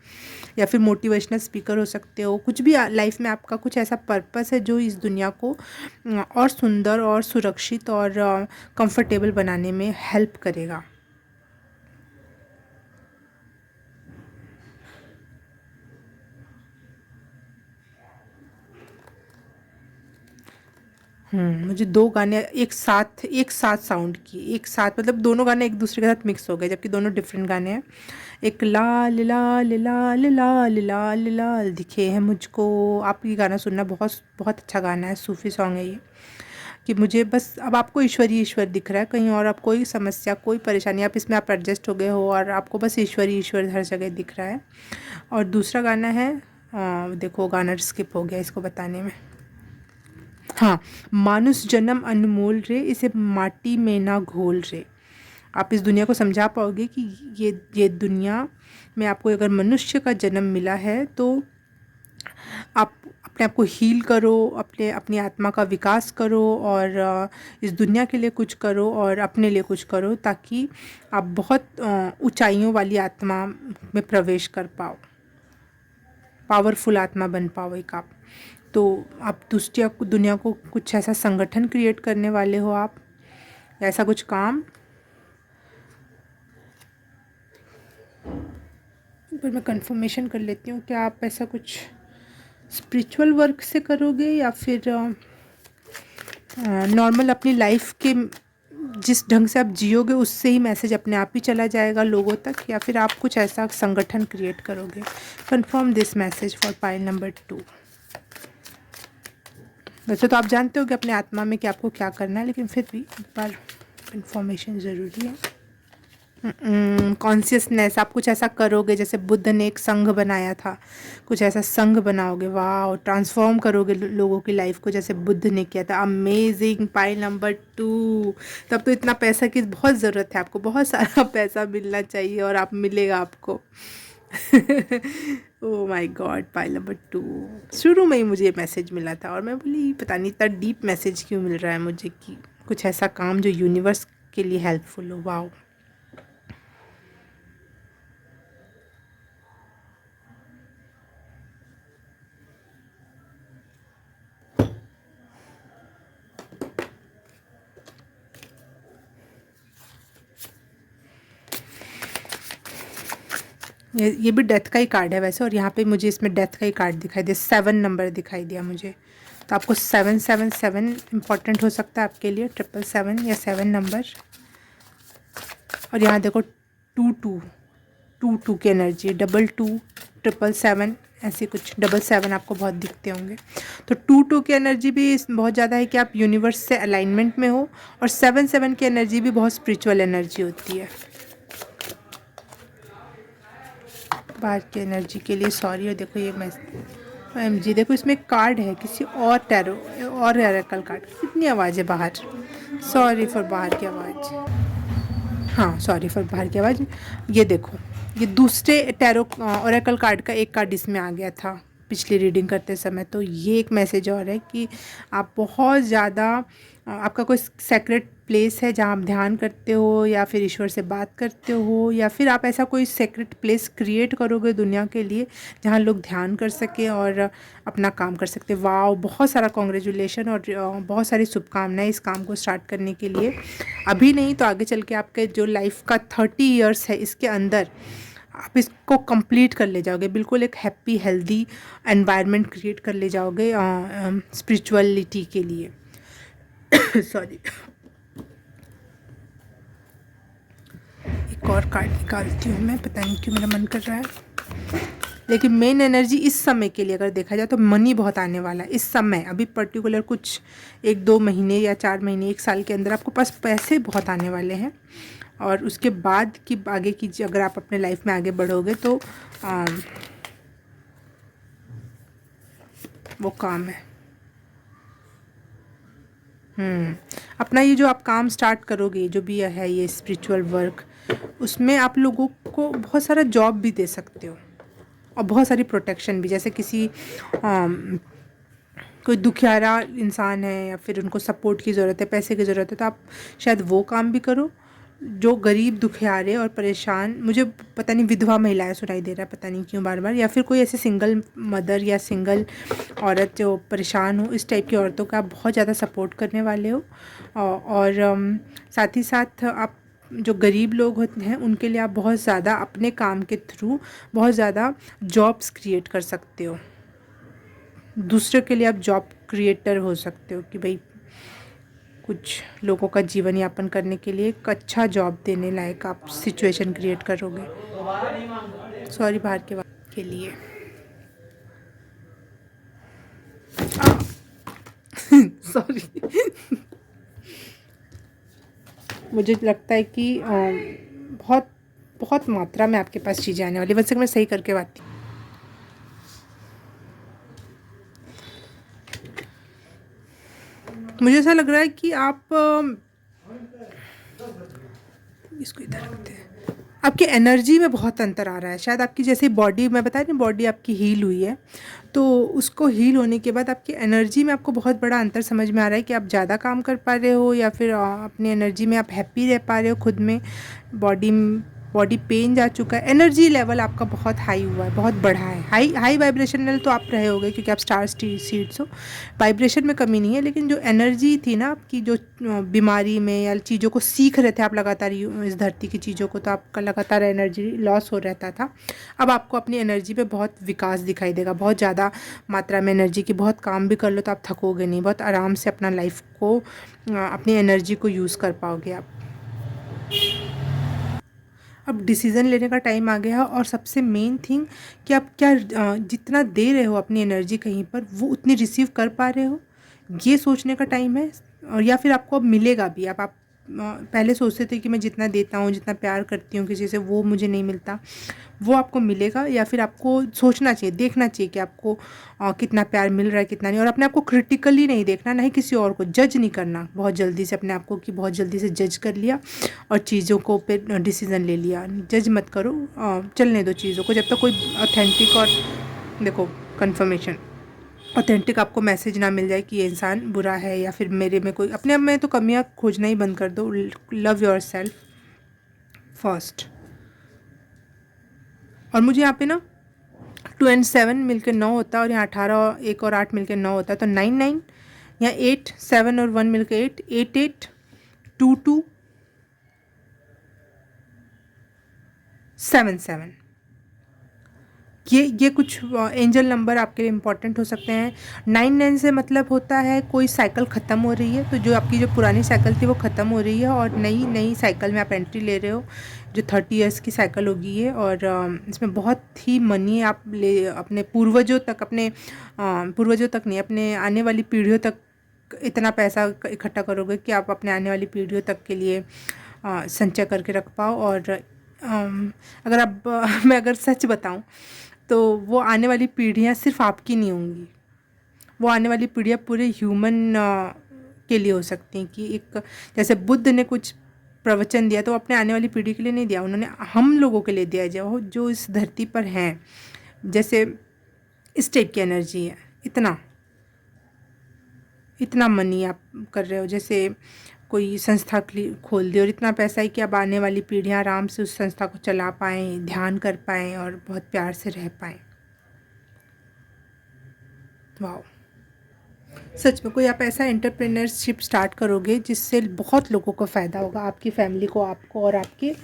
S1: या फिर मोटिवेशनल स्पीकर हो सकते हो। कुछ भी लाइफ में आपका कुछ ऐसा पर्पस है जो इस दुनिया को और सुंदर और सुरक्षित और कंफर्टेबल बनाने में हेल्प करेगा। मुझे 2 गाने एक साथ साउंड किए, एक साथ मतलब दोनों गाने एक दूसरे के साथ मिक्स हो गए, जबकि दोनों डिफरेंट गाने हैं। एक लाल लाल लाल लाल लाल लाल दिखे हैं मुझको। आप ये गाना सुनना, बहुत बहुत अच्छा गाना है, सूफ़ी सॉन्ग है ये। कि मुझे बस अब आपको ईश्वर ही ईश्वर दिख रहा है, कहीं और आप कोई समस्या कोई परेशानी आप इसमें आप एडजस्ट हो गए हो और आपको बस ईश्वर ही ईश्वर हर जगह दिख रहा है। और दूसरा गाना है, देखो गाना स्किप हो गया इसको बताने में। हाँ, मानुष जन्म अनमोल रे, इसे माटी में ना घोल रे। आप इस दुनिया को समझा पाओगे कि ये दुनिया में आपको अगर मनुष्य का जन्म मिला है तो आप अपने आप को हील करो, अपनी आत्मा का विकास करो और इस दुनिया के लिए कुछ करो और अपने लिए कुछ करो, ताकि आप बहुत ऊंचाइयों वाली आत्मा में प्रवेश कर पाओ, पावरफुल आत्मा बन पाओ एक आप। तो आप दुनिया को कुछ ऐसा संगठन क्रिएट करने वाले हो आप, ऐसा कुछ काम। पर मैं कंफर्मेशन कर लेती हूँ कि आप ऐसा कुछ स्पिरिचुअल वर्क से करोगे या फिर नॉर्मल अपनी लाइफ के जिस ढंग से आप जियोगे उससे ही मैसेज अपने आप ही चला जाएगा लोगों तक, या फिर आप कुछ ऐसा संगठन क्रिएट करोगे। Confirm this message for pile number 2। वैसे तो आप जानते हो कि अपने आत्मा में कि आपको क्या करना है, लेकिन फिर भी एक बार इन्फॉर्मेशन ज़रूरी है। कॉन्शियसनेस, आप कुछ ऐसा करोगे जैसे बुद्ध ने एक संघ बनाया था, कुछ ऐसा संघ बनाओगे, वाह, ट्रांसफॉर्म करोगे लोगों की लाइफ को जैसे बुद्ध ने किया था। अमेजिंग। Pile number 2। तब तो इतना पैसा की बहुत ज़रूरत है आपको, बहुत सारा पैसा मिलना चाहिए और आप मिलेगा आपको। Oh my God, pile number 2। शुरू में ही मुझे ये मैसेज मिला था और मैं बोली पता नहीं इतना डीप मैसेज क्यों मिल रहा है मुझे, कि कुछ ऐसा काम जो यूनिवर्स के लिए हेल्पफुल हो। वाओ। ये भी डेथ का ही कार्ड है वैसे, और यहाँ पे मुझे इसमें डेथ का ही कार्ड दिखाई दिया, 7 नंबर दिखाई दिया मुझे। तो आपको 777 इम्पॉर्टेंट हो सकता है आपके लिए, 777 या 7 नंबर। और यहाँ देखो 22 की एनर्जी, 22 777 ऐसे कुछ 77 आपको बहुत दिखते होंगे। तो 22 की एनर्जी भी बहुत ज़्यादा है कि आप यूनिवर्स से अलाइनमेंट में हो, और 77 की एनर्जी भी बहुत स्पिरिचुअल एनर्जी होती है। बाहर की एनर्जी के लिए सॉरी। और देखो ये OMG, देखो इसमें कार्ड है किसी और टैरो और ओरेकल कार्ड। कितनी आवाज़ है बाहर, सॉरी फॉर बाहर की आवाज़। हाँ, सॉरी फॉर बाहर की आवाज़। ये देखो, ये दूसरे टैरो ओरेकल कार्ड का एक कार्ड इसमें आ गया था पिछली रीडिंग करते समय। तो ये एक मैसेज और है कि आप बहुत ज़्यादा, आपका कोई सेक्रेट प्लेस है जहाँ आप ध्यान करते हो या फिर ईश्वर से बात करते हो, या फिर आप ऐसा कोई सेक्रेट प्लेस क्रिएट करोगे दुनिया के लिए जहाँ लोग ध्यान कर सके और अपना काम कर सकते। वाह, बहुत सारा कॉन्ग्रेचुलेशन और बहुत सारी शुभकामनाएं इस काम को स्टार्ट करने के लिए। अभी नहीं तो आगे चल के आपके जो लाइफ का 30 ईयर्स है इसके अंदर आप इसको कंप्लीट कर ले जाओगे, बिल्कुल एक हैप्पी हेल्दी एनवायरनमेंट क्रिएट कर ले जाओगे स्पिरिचुअलिटी के लिए। सॉरी, एक और कार्ड निकालती हूँ मैं, पता नहीं क्यों मेरा मन कर रहा है। लेकिन मेन एनर्जी इस समय के लिए अगर देखा जाए तो मनी बहुत आने वाला है इस समय, अभी पर्टिकुलर कुछ 1-2 महीने या 4 महीने 1 साल के अंदर आपको पास पैसे बहुत आने वाले हैं। और उसके बाद की आगे की अगर आप अपने लाइफ में आगे बढ़ोगे तो वो काम है। अपना ये जो आप काम स्टार्ट करोगे, जो भी है ये स्पिरिचुअल वर्क, उसमें आप लोगों को बहुत सारा जॉब भी दे सकते हो और बहुत सारी प्रोटेक्शन भी। जैसे किसी कोई दुखियारा इंसान है या फिर उनको सपोर्ट की ज़रूरत है, पैसे की ज़रूरत है, तो आप शायद वो काम भी करो। जो गरीब दुखियारे और परेशान, मुझे पता नहीं विधवा महिलाएं सुनाई दे रहा है, पता नहीं क्यों बार बार, या फिर कोई ऐसे सिंगल मदर या सिंगल औरत जो परेशान हो, इस टाइप की औरतों का आप बहुत ज़्यादा सपोर्ट करने वाले हो। और साथ ही साथ आप जो गरीब लोग होते हैं उनके लिए आप बहुत ज़्यादा अपने काम के थ्रू बहुत ज़्यादा जॉब्स क्रिएट कर सकते हो। दूसरे के लिए आप जॉब क्रिएटर हो सकते हो कि भाई कुछ लोगों का जीवन यापन करने के लिए एक अच्छा जॉब देने लायक आप सिचुएशन क्रिएट करोगे। सॉरी, बाहर के लिए सॉरी मुझे लगता है कि बहुत बहुत मात्रा में आपके पास चीज़ें आने वाली, वैसे मैं सही करके बात। मुझे ऐसा लग रहा है कि आप इसको इधर रखते हैं, आपकी एनर्जी में बहुत अंतर आ रहा है। शायद आपकी जैसे बॉडी, मैं बता रही हूँ बॉडी आपकी हील हुई है, तो उसको हील होने के बाद आपकी एनर्जी में आपको बहुत बड़ा अंतर समझ में आ रहा है कि आप ज़्यादा काम कर पा रहे हो या फिर अपनी एनर्जी में आप हैप्पी रह पा रहे हो खुद में। बॉडी बॉडी पेन जा चुका है, एनर्जी लेवल आपका बहुत हाई हुआ है, बहुत बढ़ा है। हाई हाई वाइब्रेशनल तो आप रहे होगे क्योंकि आप स्टार सीड्स हो, वाइब्रेशन में कमी नहीं है, लेकिन जो एनर्जी थी ना आपकी, जो बीमारी में या चीज़ों को सीख रहे थे आप लगातार इस धरती की चीज़ों को, तो आपका लगातार एनर्जी लॉस हो रहता था। अब आपको अपनी एनर्जी पे बहुत विकास दिखाई देगा, बहुत ज़्यादा मात्रा में एनर्जी की। बहुत काम भी कर लो तो आप थकोगे नहीं, बहुत आराम से अपना लाइफ को अपनी एनर्जी को यूज़ कर पाओगे आप। अब डिसीज़न लेने का टाइम आ गया है, और सबसे मेन थिंग कि आप क्या जितना दे रहे हो अपनी एनर्जी कहीं पर, वो उतनी रिसीव कर पा रहे हो, ये सोचने का टाइम है। और या फिर आपको अब मिलेगा भी। आप पहले सोचते थे कि मैं जितना देता हूँ, जितना प्यार करती हूँ किसी से, वो मुझे नहीं मिलता, वो आपको मिलेगा। या फिर आपको सोचना चाहिए, देखना चाहिए कि आपको कितना प्यार मिल रहा है कितना नहीं। और अपने आप को क्रिटिकली नहीं देखना, ना ही किसी और को जज नहीं करना बहुत जल्दी से अपने आप को, कि बहुत जल्दी से जज कर लिया और चीज़ों को पे डिसीज़न ले लिया। जज मत करो, चलने दो चीज़ों को, जब तक कोई ऑथेंटिक और देखो कंफर्मेशन ऑथेंटिक आपको मैसेज ना मिल जाए कि ये इंसान बुरा है या फिर मेरे में कोई, अपने आप में तो कमियां खोजना ही बंद कर दो। Love your self first. और मुझे यहाँ पे ना 2 and 7 मिलकर 9 होता है, और यहाँ 18 1 और 8 मिलकर 9 होता है, तो 9 9, यहाँ 8 7 और 1 मिलकर 8 8 8 2 2 7 7। ये कुछ एंजल नंबर आपके लिए इम्पॉर्टेंट हो सकते हैं। 9 9 से मतलब होता है कोई साइकिल ख़त्म हो रही है, तो जो आपकी जो पुरानी साइकिल थी वो ख़त्म हो रही है और नई साइकिल में आप एंट्री ले रहे हो, जो 30 इयर्स की साइकिल होगी ये। और इसमें बहुत ही मनी आप ले अपने पूर्वजों तक, अपने पूर्वजों तक नहीं, अपने आने वाली पीढ़ियों तक इतना पैसा इकट्ठा करोगे कि आप अपने आने वाली पीढ़ियों तक के लिए संचय करके रख पाओ। और अगर आप मैं अगर सच बताऊं तो वो आने वाली पीढ़ियाँ सिर्फ आपकी नहीं होंगी, वो आने वाली पीढ़ियाँ पूरे ह्यूमन के लिए हो सकती हैं। कि एक जैसे बुद्ध ने कुछ प्रवचन दिया तो अपने आने वाली पीढ़ी के लिए नहीं दिया, उन्होंने हम लोगों के लिए दिया, जो इस धरती पर हैं। जैसे इस टाइप की एनर्जी है, इतना मनी आप कर रहे हो, जैसे कोई संस्था खोल दी और इतना पैसा है कि अब आने वाली पीढ़ियाँ आराम से उस संस्था को चला पाएँ, ध्यान कर पाएँ और बहुत प्यार से रह पाएँ। वाह, सच में कोई आप ऐसा एंटरप्रेन्योरशिप स्टार्ट करोगे जिससे बहुत लोगों को फ़ायदा होगा, आपकी फैमिली को, आपको और आपके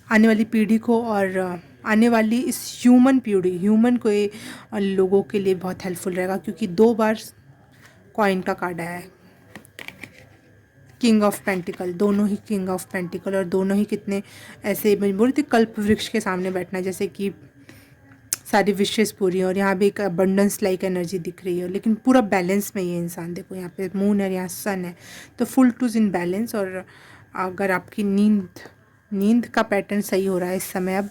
S1: आने वाली पीढ़ी को, और आने वाली इस ह्यूमन को लोगों के लिए बहुत हेल्पफुल रहेगा। क्योंकि 2 बार कॉइन का कार्ड आया है, किंग ऑफ पेंटिकल, दोनों ही किंग ऑफ पेंटिकल, और दोनों ही कितने ऐसे, मैं बोल रही थी कल्प वृक्ष के सामने बैठना, जैसे कि सारी विशेस पूरी हैं और यहाँ भी एक अबंडेंस लाइक एनर्जी दिख रही है, लेकिन पूरा बैलेंस में ये इंसान। देखो यहाँ पे मून है, यहाँ सन है, तो फुल टू इन बैलेंस। और अगर आपकी नींद का पैटर्न सही हो रहा है इस समय, अब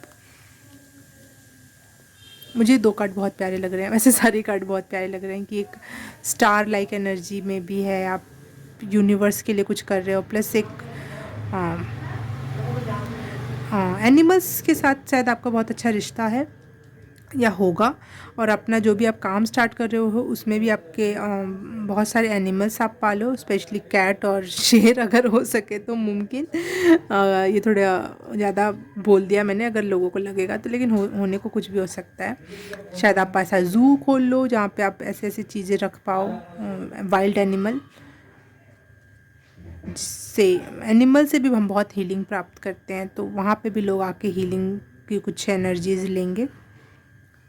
S1: मुझे 2 कार्ड बहुत प्यारे लग रहे हैं, वैसे सारे कार्ड बहुत प्यारे लग रहे हैं कि एक स्टार लाइक एनर्जी में भी है, आप यूनिवर्स के लिए कुछ कर रहे हो, प्लस एक एनिमल्स के साथ शायद आपका बहुत अच्छा रिश्ता है या होगा। और अपना जो भी आप काम स्टार्ट कर रहे हो उसमें भी आपके बहुत सारे एनिमल्स आप पालो, स्पेशली कैट और शेर अगर हो सके तो मुमकिन। ये थोड़ा ज़्यादा बोल दिया मैंने अगर लोगों को लगेगा तो, लेकिन होने को कुछ भी हो सकता है। शायद आप ऐसा ज़ू खोल लो जहाँ पे आप ऐसे ऐसी चीज़ें रख पाओ, वाइल्ड एनिमल, जिससे एनिमल से भी हम बहुत हीलिंग प्राप्त करते हैं, तो वहाँ पे भी लोग आके हीलिंग की कुछ एनर्जीज लेंगे।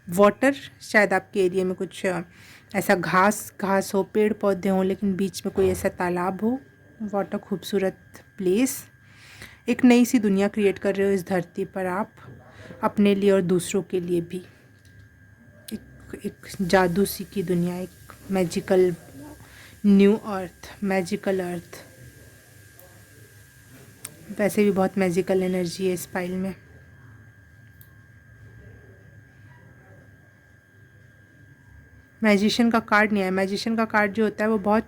S1: वाटर, शायद आपके एरिया में कुछ ऐसा घास हो, पेड़ पौधे हों, लेकिन बीच में कोई ऐसा तालाब हो। वाटर, खूबसूरत प्लेस। एक नई सी दुनिया क्रिएट कर रहे हो इस धरती पर आप, अपने लिए और दूसरों के लिए भी। एक जादू सी की दुनिया, एक मैजिकल न्यू अर्थ, मैजिकल अर्थ। वैसे भी बहुत मैजिकल एनर्जी है इस फाइल में। मैजिशियन का कार्ड नहीं आया। मैजिशियन का कार्ड जो होता है वो बहुत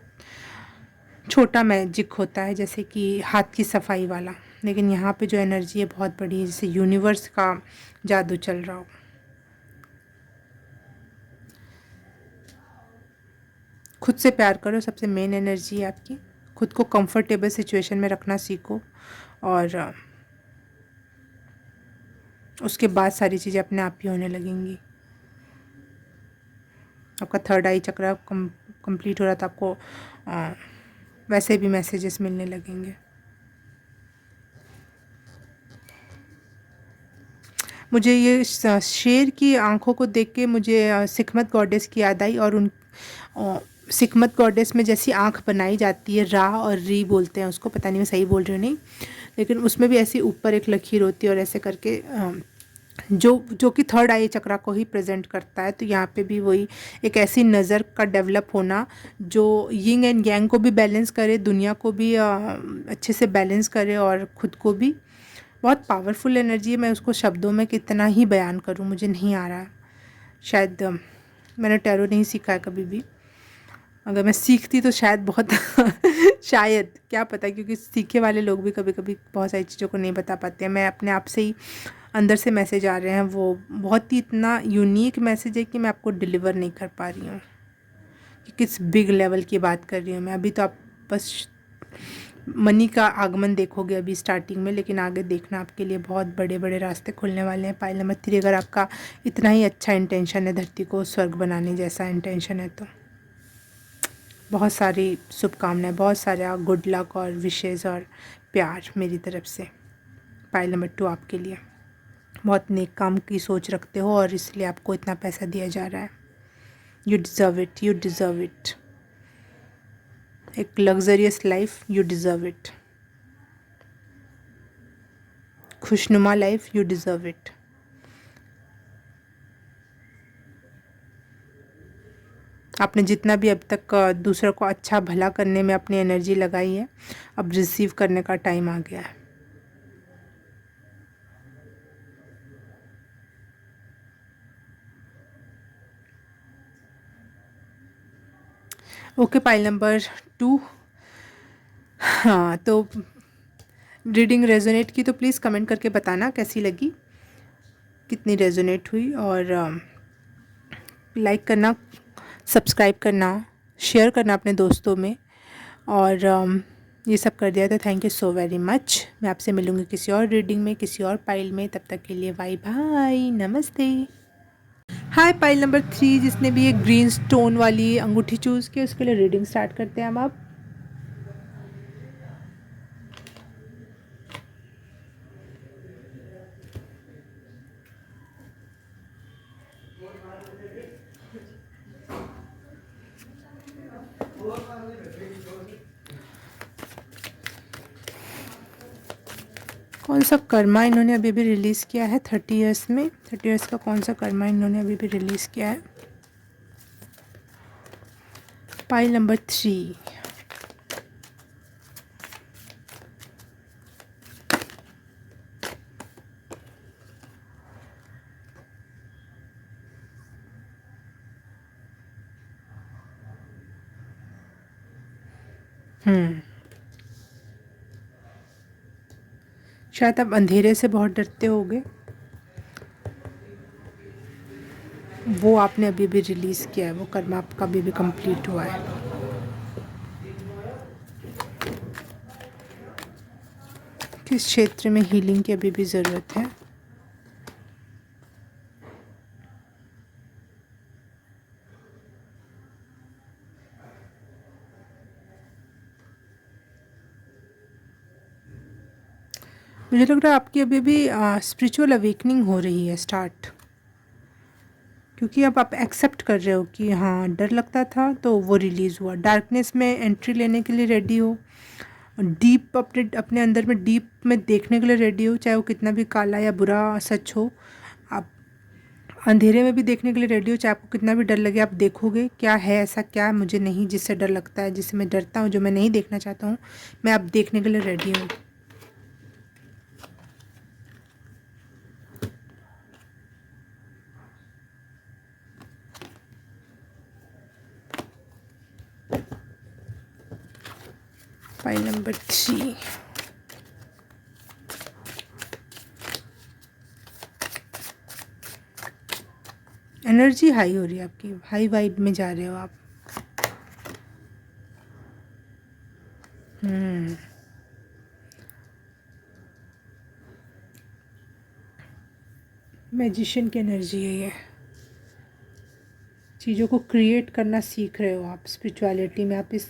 S1: छोटा मैजिक होता है, जैसे कि हाथ की सफाई वाला, लेकिन यहाँ पे जो एनर्जी है बहुत बड़ी है, जैसे यूनिवर्स का जादू चल रहा हो। खुद से प्यार करो, सबसे मेन एनर्जी है आपकी। खुद को कंफर्टेबल सिचुएशन में रखना सीखो, और उसके बाद सारी चीज़ें अपने आप ही होने लगेंगी। आपका थर्ड आई चक्र कंप्लीट हो रहा था, आपको वैसे भी मैसेजेस मिलने लगेंगे। मुझे ये शेर की आंखों को देख के मुझे सिकमत गॉडेस की याद आई, और उन सिकमत गॉडेस में जैसी आंख बनाई जाती है, रा और री बोलते हैं उसको, पता नहीं मैं सही बोल रही हूँ नहीं, लेकिन उसमें भी ऐसी ऊपर एक लकीर होती है और ऐसे करके जो कि थर्ड आई चक्रा को ही प्रेजेंट करता है। तो यहाँ पे भी वही एक ऐसी नज़र का डेवलप होना जो यिंग एंड यांग को भी बैलेंस करे, दुनिया को भी अच्छे से बैलेंस करे, और ख़ुद को भी। बहुत पावरफुल एनर्जी है। मैं उसको शब्दों में कितना ही बयान करूँ, मुझे नहीं आ रहा। शायद मैंने टैरो नहीं सीखा है कभी भी, अगर मैं सीखती तो शायद बहुत शायद, क्या पता, क्योंकि सीखे वाले लोग भी कभी कभी बहुत सारी चीज़ों को नहीं बता पाते हैं। मैं अपने आप से ही अंदर से मैसेज आ रहे हैं, वो बहुत ही इतना यूनिक मैसेज है कि मैं आपको डिलीवर नहीं कर पा रही हूँ कि किस बिग लेवल की बात कर रही हूँ मैं। अभी तो आप बस मनी का आगमन देखोगे अभी स्टार्टिंग में, लेकिन आगे देखना, आपके लिए बहुत बड़े बड़े रास्ते खुलने वाले हैं। पाइल नंबर 3, अगर आपका इतना ही अच्छा इंटेंशन है, धरती को स्वर्ग बनाने जैसा इंटेंशन है, तो बहुत सारी शुभकामनाएं, बहुत सारा गुड लक और विशेज़ और प्यार मेरी तरफ से। पाइल नंबर 2 आपके लिए। बहुत नेक काम की सोच रखते हो और इसलिए आपको इतना पैसा दिया जा रहा है। You deserve it, you deserve it. एक luxurious life, you deserve it. खुशनुमा लाइफ, यू डिज़र्व इट। आपने जितना भी अब तक दूसरों को अच्छा भला करने में अपनी एनर्जी लगाई है, अब रिसीव करने का टाइम आ गया है। Okay, pile number 2। हाँ, तो रीडिंग रेजोनेट की तो प्लीज़ कमेंट करके बताना कैसी लगी, कितनी रेजोनेट हुई, और लाइक करना, सब्सक्राइब करना, शेयर करना अपने दोस्तों में, और ये सब कर दिया तो thank you so very much. मैं आपसे मिलूँगी किसी और रीडिंग में, किसी और पाइल में। तब तक के लिए बाय बाय, नमस्ते। हाय, पाइल नंबर 3 जिसने भी एक ग्रीन स्टोन वाली अंगूठी चूज़ की, उसके लिए रीडिंग स्टार्ट करते हैं हम आप। कौन सा कर्मा इन्होंने अभी भी रिलीज़ किया है 30 इयर्स में? 30 इयर्स का कौन सा कर्मा इन्होंने अभी भी रिलीज़ किया है? Pile number 3। शायद आप अंधेरे से बहुत डरते होगे, वो आपने अभी भी रिलीज़ किया है, वो कर्मा आपका अभी भी कंप्लीट हुआ है। किस क्षेत्र में हीलिंग की अभी भी ज़रूरत है? मुझे लग रहा है आपकी अभी भी स्पिरिचुअल अवेकनिंग हो रही है स्टार्ट, क्योंकि अब आप एक्सेप्ट कर रहे हो कि हाँ डर लगता था तो वो रिलीज़ हुआ। डार्कनेस में एंट्री लेने के लिए रेडी हो, डीप अपने अपने अंदर में डीप में देखने के लिए रेडी हो, चाहे वो कितना भी काला या बुरा सच हो। आप अंधेरे में भी देखने के लिए रेडी हो, चाहे आपको कितना भी डर लगे, आप देखोगे क्या है ऐसा, क्या मुझे नहीं जिससे डर लगता है, जिससे मैं डरता हूँ, जो मैं नहीं देखना चाहता हूँ, मैं अब देखने के लिए रेडी हूँ। File number 3। एनर्जी हाई हो रही है आपकी, हाई वाइब में जा रहे हो आप। मैजिशियन की एनर्जी है ये। चीज़ों को क्रिएट करना सीख रहे हो आप स्पिरिचुअलिटी में। आप इस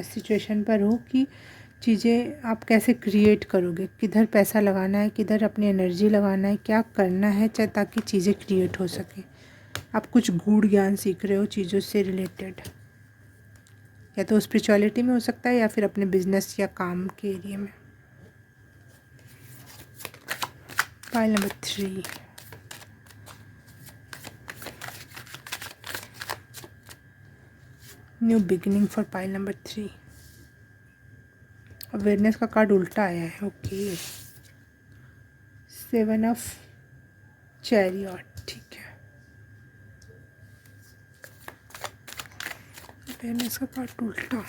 S1: सिचुएशन पर हो कि चीज़ें आप कैसे क्रिएट करोगे, किधर पैसा लगाना है, किधर अपनी एनर्जी लगाना है, क्या करना है चाहे ताकि चीज़ें क्रिएट हो सके। आप कुछ गूढ़ ज्ञान सीख रहे हो चीज़ों से रिलेटेड, या तो स्पिरिचुअलिटी में हो सकता है या फिर अपने बिजनेस या काम के एरिया में। File number 3। New beginning for pile number 3। Awareness का कार्ड उल्टा आया है। ओके, 7 ऑफ चैरियट, ठीक है। अवेयरनेस का कार्ड उल्टा।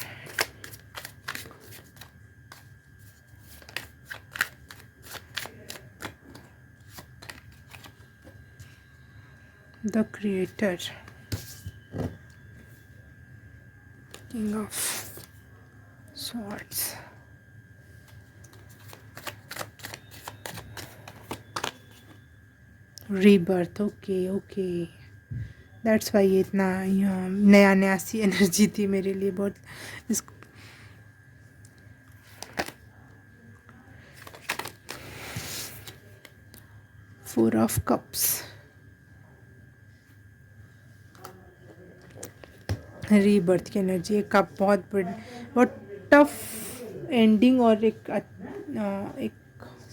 S1: The creator, king of swords, rebirth. Okay okay, that's why ये इतना नया नया सी एनर्जी थी मेरे लिए बहुत। इसको फोर ऑफ कप्स, रीबर्थ की एनर्जी। एक कप बहुत टफ एंडिंग और एक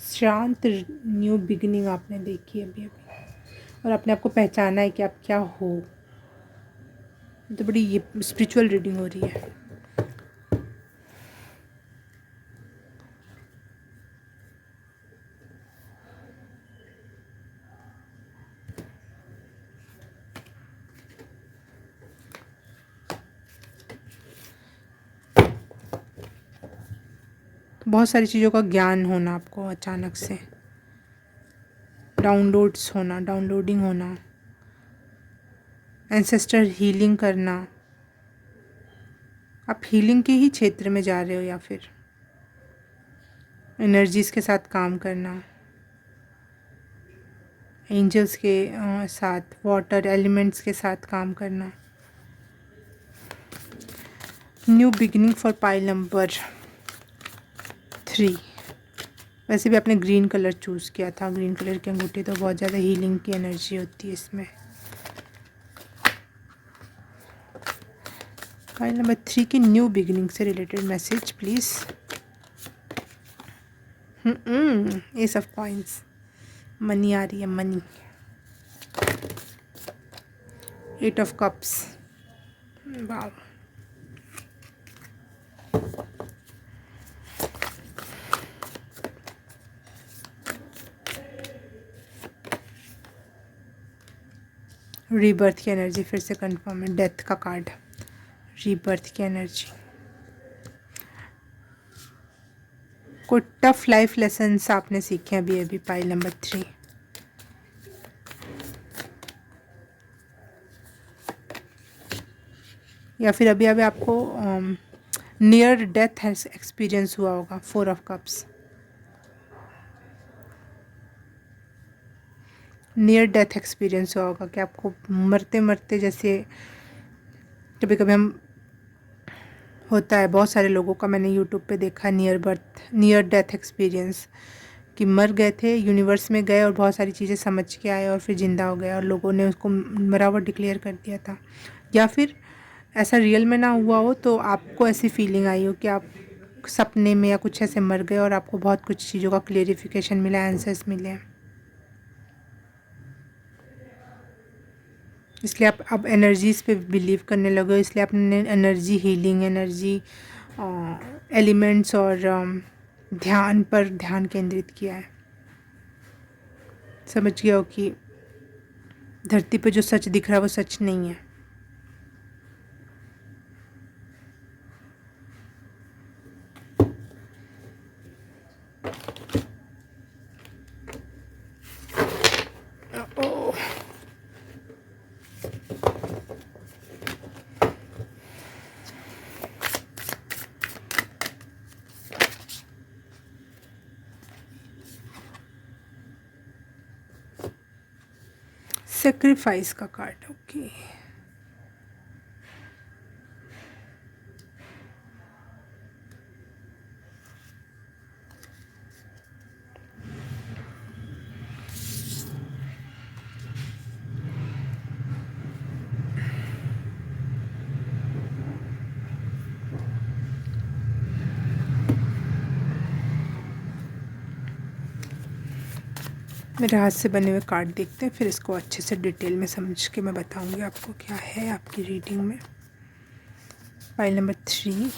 S1: शांत न्यू बिगिनिंग आपने देखी अभी अभी, और अपने आप को पहचाना है कि आप क्या हो। तो बड़ी ये स्पिरिचुअल रीडिंग हो रही है। बहुत सारी चीज़ों का ज्ञान होना आपको अचानक से, डाउनलोड्स होना, डाउनलोडिंग होना, एंसेस्टर हीलिंग करना। आप हीलिंग के ही क्षेत्र में जा रहे हो या फिर एनर्जीज के साथ काम करना, एंजल्स के साथ, वाटर एलिमेंट्स के साथ काम करना। New beginning for pile number 3। वैसे भी आपने ग्रीन कलर चूज़ किया था, ग्रीन कलर की अंगूठी, तो बहुत ज़्यादा हीलिंग की एनर्जी होती है इसमें। पाइल नंबर 3 की न्यू बिगिनिंग से related message please. Ace of coins, money आ रही है, मनी। एट ऑफ कप्स, वाह। रीबर्थ की एनर्जी फिर से कंफर्म है, डेथ का कार्ड, रीबर्थ की एनर्जी। कोई टफ लाइफ लेसन्स आपने सीखे अभी अभी, पाइल नंबर 3। या फिर अभी अभी आपको नियर डेथ एक्सपीरियंस हुआ होगा, 4 of cups. Near death experience हुआ होगा कि आपको मरते मरते, जैसे कभी कभी हम, होता है बहुत सारे लोगों का, मैंने यूट्यूब पे देखा, नियर डेथ एक्सपीरियंस, कि मर गए थे, यूनिवर्स में गए और बहुत सारी चीज़ें समझ के आए और फिर ज़िंदा हो गए और लोगों ने उसको मरा हुआ डिक्लेयर कर दिया था। या फिर ऐसा रियल में ना हुआ हो तो आपको ऐसी फीलिंग आई हो कि आप सपने में या कुछ ऐसे मर गए और आपको बहुत कुछ चीज़ों का क्लियरिफिकेशन मिला, आंसर्स मिले हैं। इसलिए आप अब एनर्जीज़ पे बिलीव करने लगे हो, इसलिए आपने एनर्जी हीलिंग, एनर्जी एलिमेंट्स और ध्यान पर ध्यान केंद्रित किया है। समझ गया हो कि धरती पे जो सच दिख रहा है वो सच नहीं है। सेक्रीफाइस का कार्ड, ओके। मेरे हाथ से बने हुए कार्ड देखते हैं, फिर इसको अच्छे से डिटेल में समझ के मैं बताऊंगी आपको क्या है आपकी रीडिंग में। File number 3,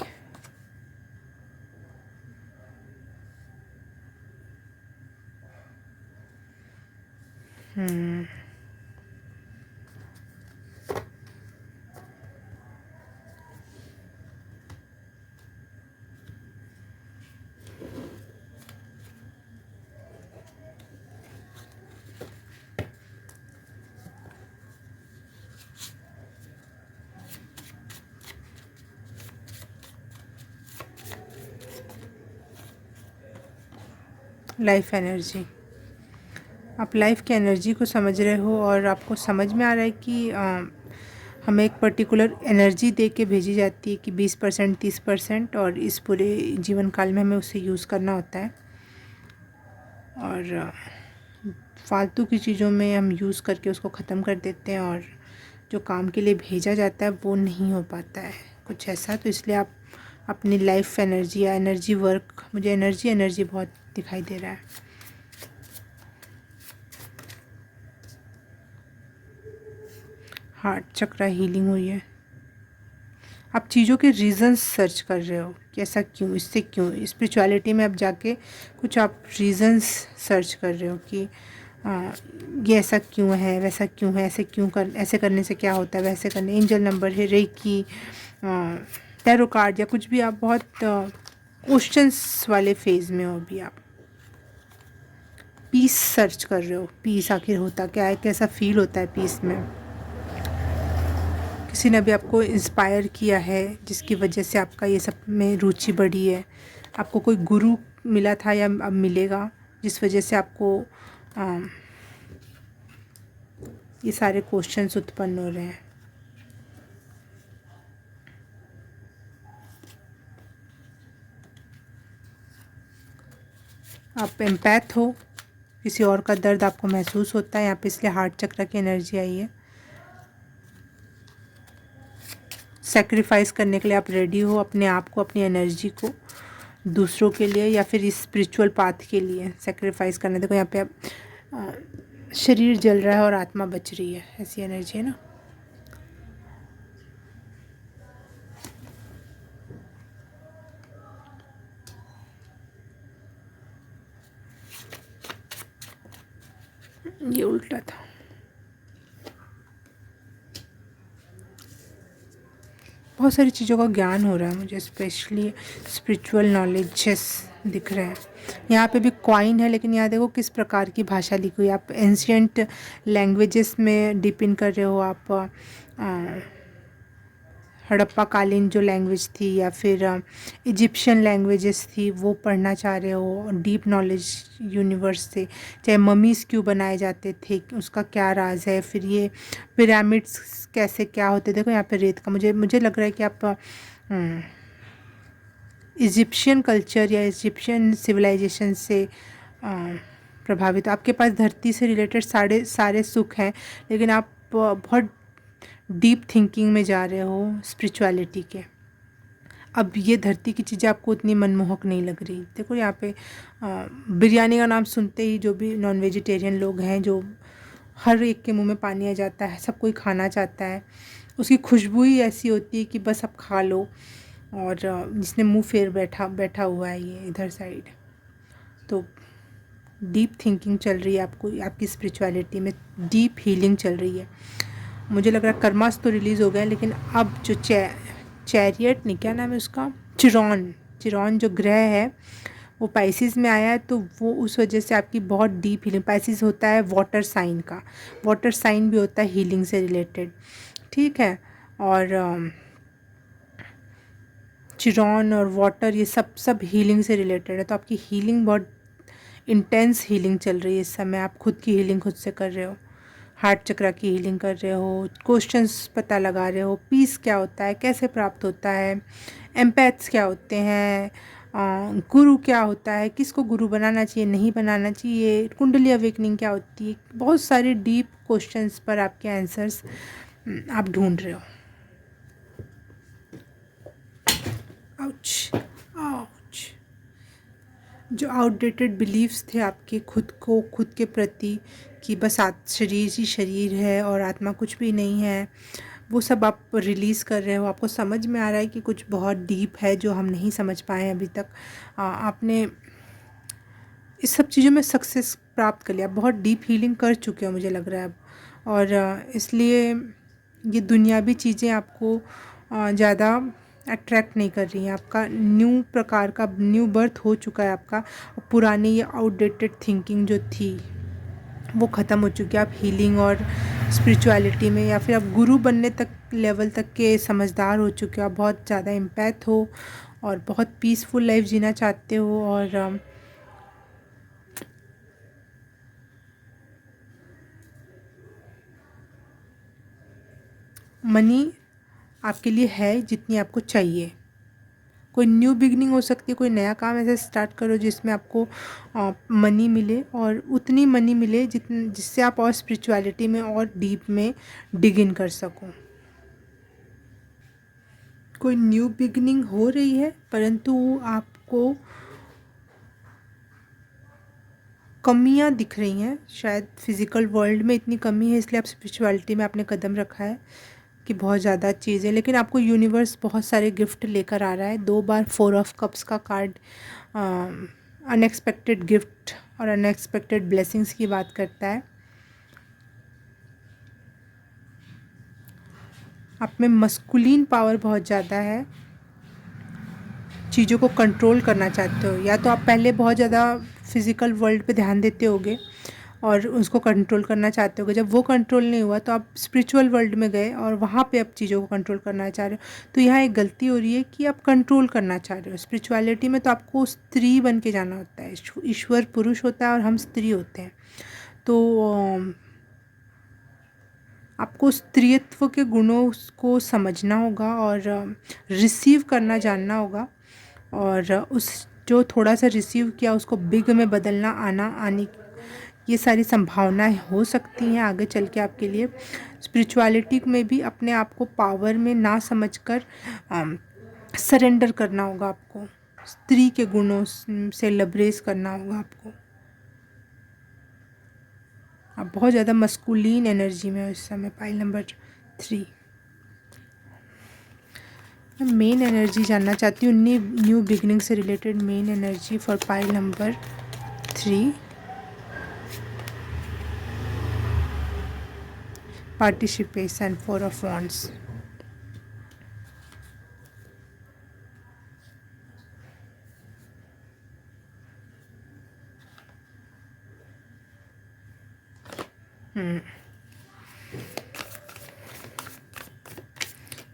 S1: life energy. आप लाइफ की एनर्जी को समझ रहे हो और आपको समझ में आ रहा है कि हमें एक पर्टिकुलर एनर्जी दे के भेजी जाती है कि 20%, 30%, और इस पूरे जीवन काल में हमें उसे यूज़ करना होता है। और फालतू की चीज़ों में हम यूज़ करके उसको ख़त्म कर देते हैं और जो काम के लिए भेजा जाता है वो नहीं हो पाता है, कुछ ऐसा। तो इसलिए आप अपनी लाइफ एनर्जी या एनर्जी वर्क, मुझे एनर्जी बहुत दिखाई दे रहा है। हार्ट चक्रा हीलिंग हुई है। आप चीज़ों के रीज़न्स सर्च कर रहे हो कि ऐसा क्यों, इससे क्यों। स्पिरिचुअलिटी में अब जाके कुछ आप रीज़न्स सर्च कर रहे हो कि ये ऐसा क्यों है, वैसा क्यों है, ऐसे करने से क्या होता है, वैसे करने, एंजल नंबर है, रेकी, टैरो कार्ड या कुछ भी। आप बहुत क्वेश्चंस वाले फेज़ में हो अभी। आप पीस सर्च कर रहे हो, पीस आखिर होता क्या है, कैसा फील होता है पीस में। किसी ने भी आपको इंस्पायर किया है जिसकी वजह से आपका ये सब में रुचि बढ़ी है। आपको कोई गुरु मिला था या अब मिलेगा जिस वजह से आपको ये सारे क्वेश्चंस उत्पन्न हो रहे हैं। आप एम्पैथ हो, किसी और का दर्द आपको महसूस होता है यहाँ पे, इसलिए हार्ट चक्र की एनर्जी आई है। सैक्रिफाइस करने के लिए आप रेडी हो, अपने आप को, अपनी एनर्जी को दूसरों के लिए या फिर इस स्पिरिचुअल पाथ के लिए सेक्रीफाइस करना। देखो यहाँ पे अब शरीर जल रहा है और आत्मा बच रही है, ऐसी एनर्जी है ना। ये उल्टा था। बहुत सारी चीज़ों का ज्ञान हो रहा है मुझे, स्पेशली स्पिरिचुअल नॉलेजेस दिख रहे हैं। यहाँ पे भी कॉइन है, लेकिन यहाँ देखो किस प्रकार की भाषा लिखी हुई है। आप एंशियंट लैंग्वेजेस में डिप इन कर रहे हो, आप हड़प्पा कालीन जो लैंग्वेज थी या फिर इजिप्शियन लैंग्वेजेस थी वो पढ़ना चाह रहे हो, डीप नॉलेज यूनिवर्स से। चाहे ममीज़ क्यों बनाए जाते थे, उसका क्या राज है, फिर ये पिरामिड्स कैसे क्या होते। देखो यहाँ पे रेत का मुझे लग रहा है कि आप इजिप्शियन कल्चर या इजिप्शियन सिविलाइजेशन से प्रभावित हो। आपके पास धरती से रिलेटेड सारे सुख हैं, लेकिन आप बहुत डीप थिंकिंग में जा रहे हो स्पिरिचुअलिटी के। अब ये धरती की चीज़ें आपको उतनी मनमोहक नहीं लग रही। देखो यहाँ पे बिरयानी का नाम सुनते ही जो भी नॉन वेजिटेरियन लोग हैं, जो हर एक के मुंह में पानी आ जाता है, सब कोई खाना चाहता है, उसकी खुशबू ही ऐसी होती है कि बस आप खा लो। और जिसने मुंह फेर बैठा हुआ है ये इधर साइड, तो डीप थिंकिंग चल रही है आपको, आपकी स्पिरिचुअलिटी में डीप हीलिंग चल रही है। मुझे लग रहा है कर्मास तो रिलीज़ हो गए, लेकिन अब जो चैरियट नहीं, क्या नाम है उसका, चिरॉन जो ग्रह है वो पाइसिस में आया है, तो वो उस वजह से आपकी बहुत डीप हीलिंग। पाइसिस होता है वाटर साइन का, वाटर साइन भी होता है हीलिंग से रिलेटेड, ठीक है। और चिरॉन और वाटर ये सब हीलिंग से रिलेटेड है। तो आपकी हीलिंग बहुत इंटेंस हीलिंग चल रही है इस समय। आप खुद की हीलिंग खुद से कर रहे हो, हार्ट चक्रा की हीलिंग कर रहे हो, क्वेश्चंस पता लगा रहे हो, पीस क्या होता है, कैसे प्राप्त होता है, एम्पैथ्स क्या होते हैं, गुरु क्या होता है, किसको गुरु बनाना चाहिए नहीं बनाना चाहिए, कुंडली अवेकनिंग क्या होती है। बहुत सारे डीप क्वेश्चंस पर आपके आंसर्स आप ढूंढ रहे हो। Ouch ouch. जो आउटडेटेड बिलीव्स थे आपके खुद के प्रति कि बस शरीर ही शरीर है और आत्मा कुछ भी नहीं है, वो सब आप रिलीज़ कर रहे हो। आपको समझ में आ रहा है कि कुछ बहुत डीप है जो हम नहीं समझ पाए हैं अभी तक। आपने इस सब चीज़ों में सक्सेस प्राप्त कर लिया, बहुत डीप हीलिंग कर चुके हो मुझे लग रहा है अब। और इसलिए ये दुनियावी चीज़ें आपको ज़्यादा अट्रैक्ट नहीं कर रही हैं। आपका न्यू प्रकार का न्यू बर्थ हो चुका है आपका। पुरानी ये आउटडेटेड थिंकिंग जो थी वो ख़त्म हो चुकी है। आप हीलिंग और स्पिरिचुअलिटी में या फिर आप गुरु बनने तक लेवल तक के समझदार हो चुके हो। आप बहुत ज़्यादा एम्पैथ हो और बहुत पीसफुल लाइफ जीना चाहते हो। और मनी आपके लिए है जितनी आपको चाहिए। कोई न्यू बिगनिंग हो सकती है, कोई नया काम ऐसे स्टार्ट करो जिसमें आपको मनी मिले, और उतनी मनी मिले जिससे आप और स्पिरिचुअलिटी में और डीप में डिग इन कर सको। कोई न्यू बिगनिंग हो रही है, परंतु आपको कमियां दिख रही हैं। शायद फिज़िकल वर्ल्ड में इतनी कमी है, इसलिए आप स्पिरिचुअलिटी में आपने कदम रखा है कि बहुत ज़्यादा चीज़ें। लेकिन आपको यूनिवर्स बहुत सारे गिफ्ट लेकर आ रहा है। 2 बार 4 ऑफ कप्स का कार्ड अनएक्सपेक्टेड गिफ्ट और अनएक्सपेक्टेड ब्लेसिंग्स की बात करता है। आप में मस्कुलिन पावर बहुत ज़्यादा है, चीज़ों को कंट्रोल करना चाहते हो। या तो आप पहले बहुत ज़्यादा फिज़िकल वर्ल्ड पे ध्यान देते होगे और उसको कंट्रोल करना चाहते होगे। जब वो कंट्रोल नहीं हुआ तो आप स्पिरिचुअल वर्ल्ड में गए और वहाँ पे आप चीज़ों को कंट्रोल करना चाह रहे हो। तो यहाँ एक गलती हो रही है कि आप कंट्रोल करना चाह रहे हो। स्पिरिचुअलिटी में तो आपको स्त्री बन के जाना होता है। ईश्वर पुरुष होता है और हम स्त्री होते हैं। तो आपको स्त्रीत्व के गुणों को समझना होगा और रिसीव करना जानना होगा। और उस जो थोड़ा सा रिसीव किया उसको बिग में बदलना आने ये सारी संभावनाएं हो सकती हैं आगे चल के आपके लिए। स्पिरिचुअलिटी में भी अपने आप को पावर में ना समझकर सरेंडर करना होगा आपको। स्त्री के गुणों से लबरेज करना होगा आपको। आप बहुत ज़्यादा मस्कुलिन एनर्जी में हो इस समय। पाइल नंबर 3, मैं मेन एनर्जी जानना चाहती हूँ न्यू बिगनिंग से related. Main energy for pile number 3, participation, 4 of wands.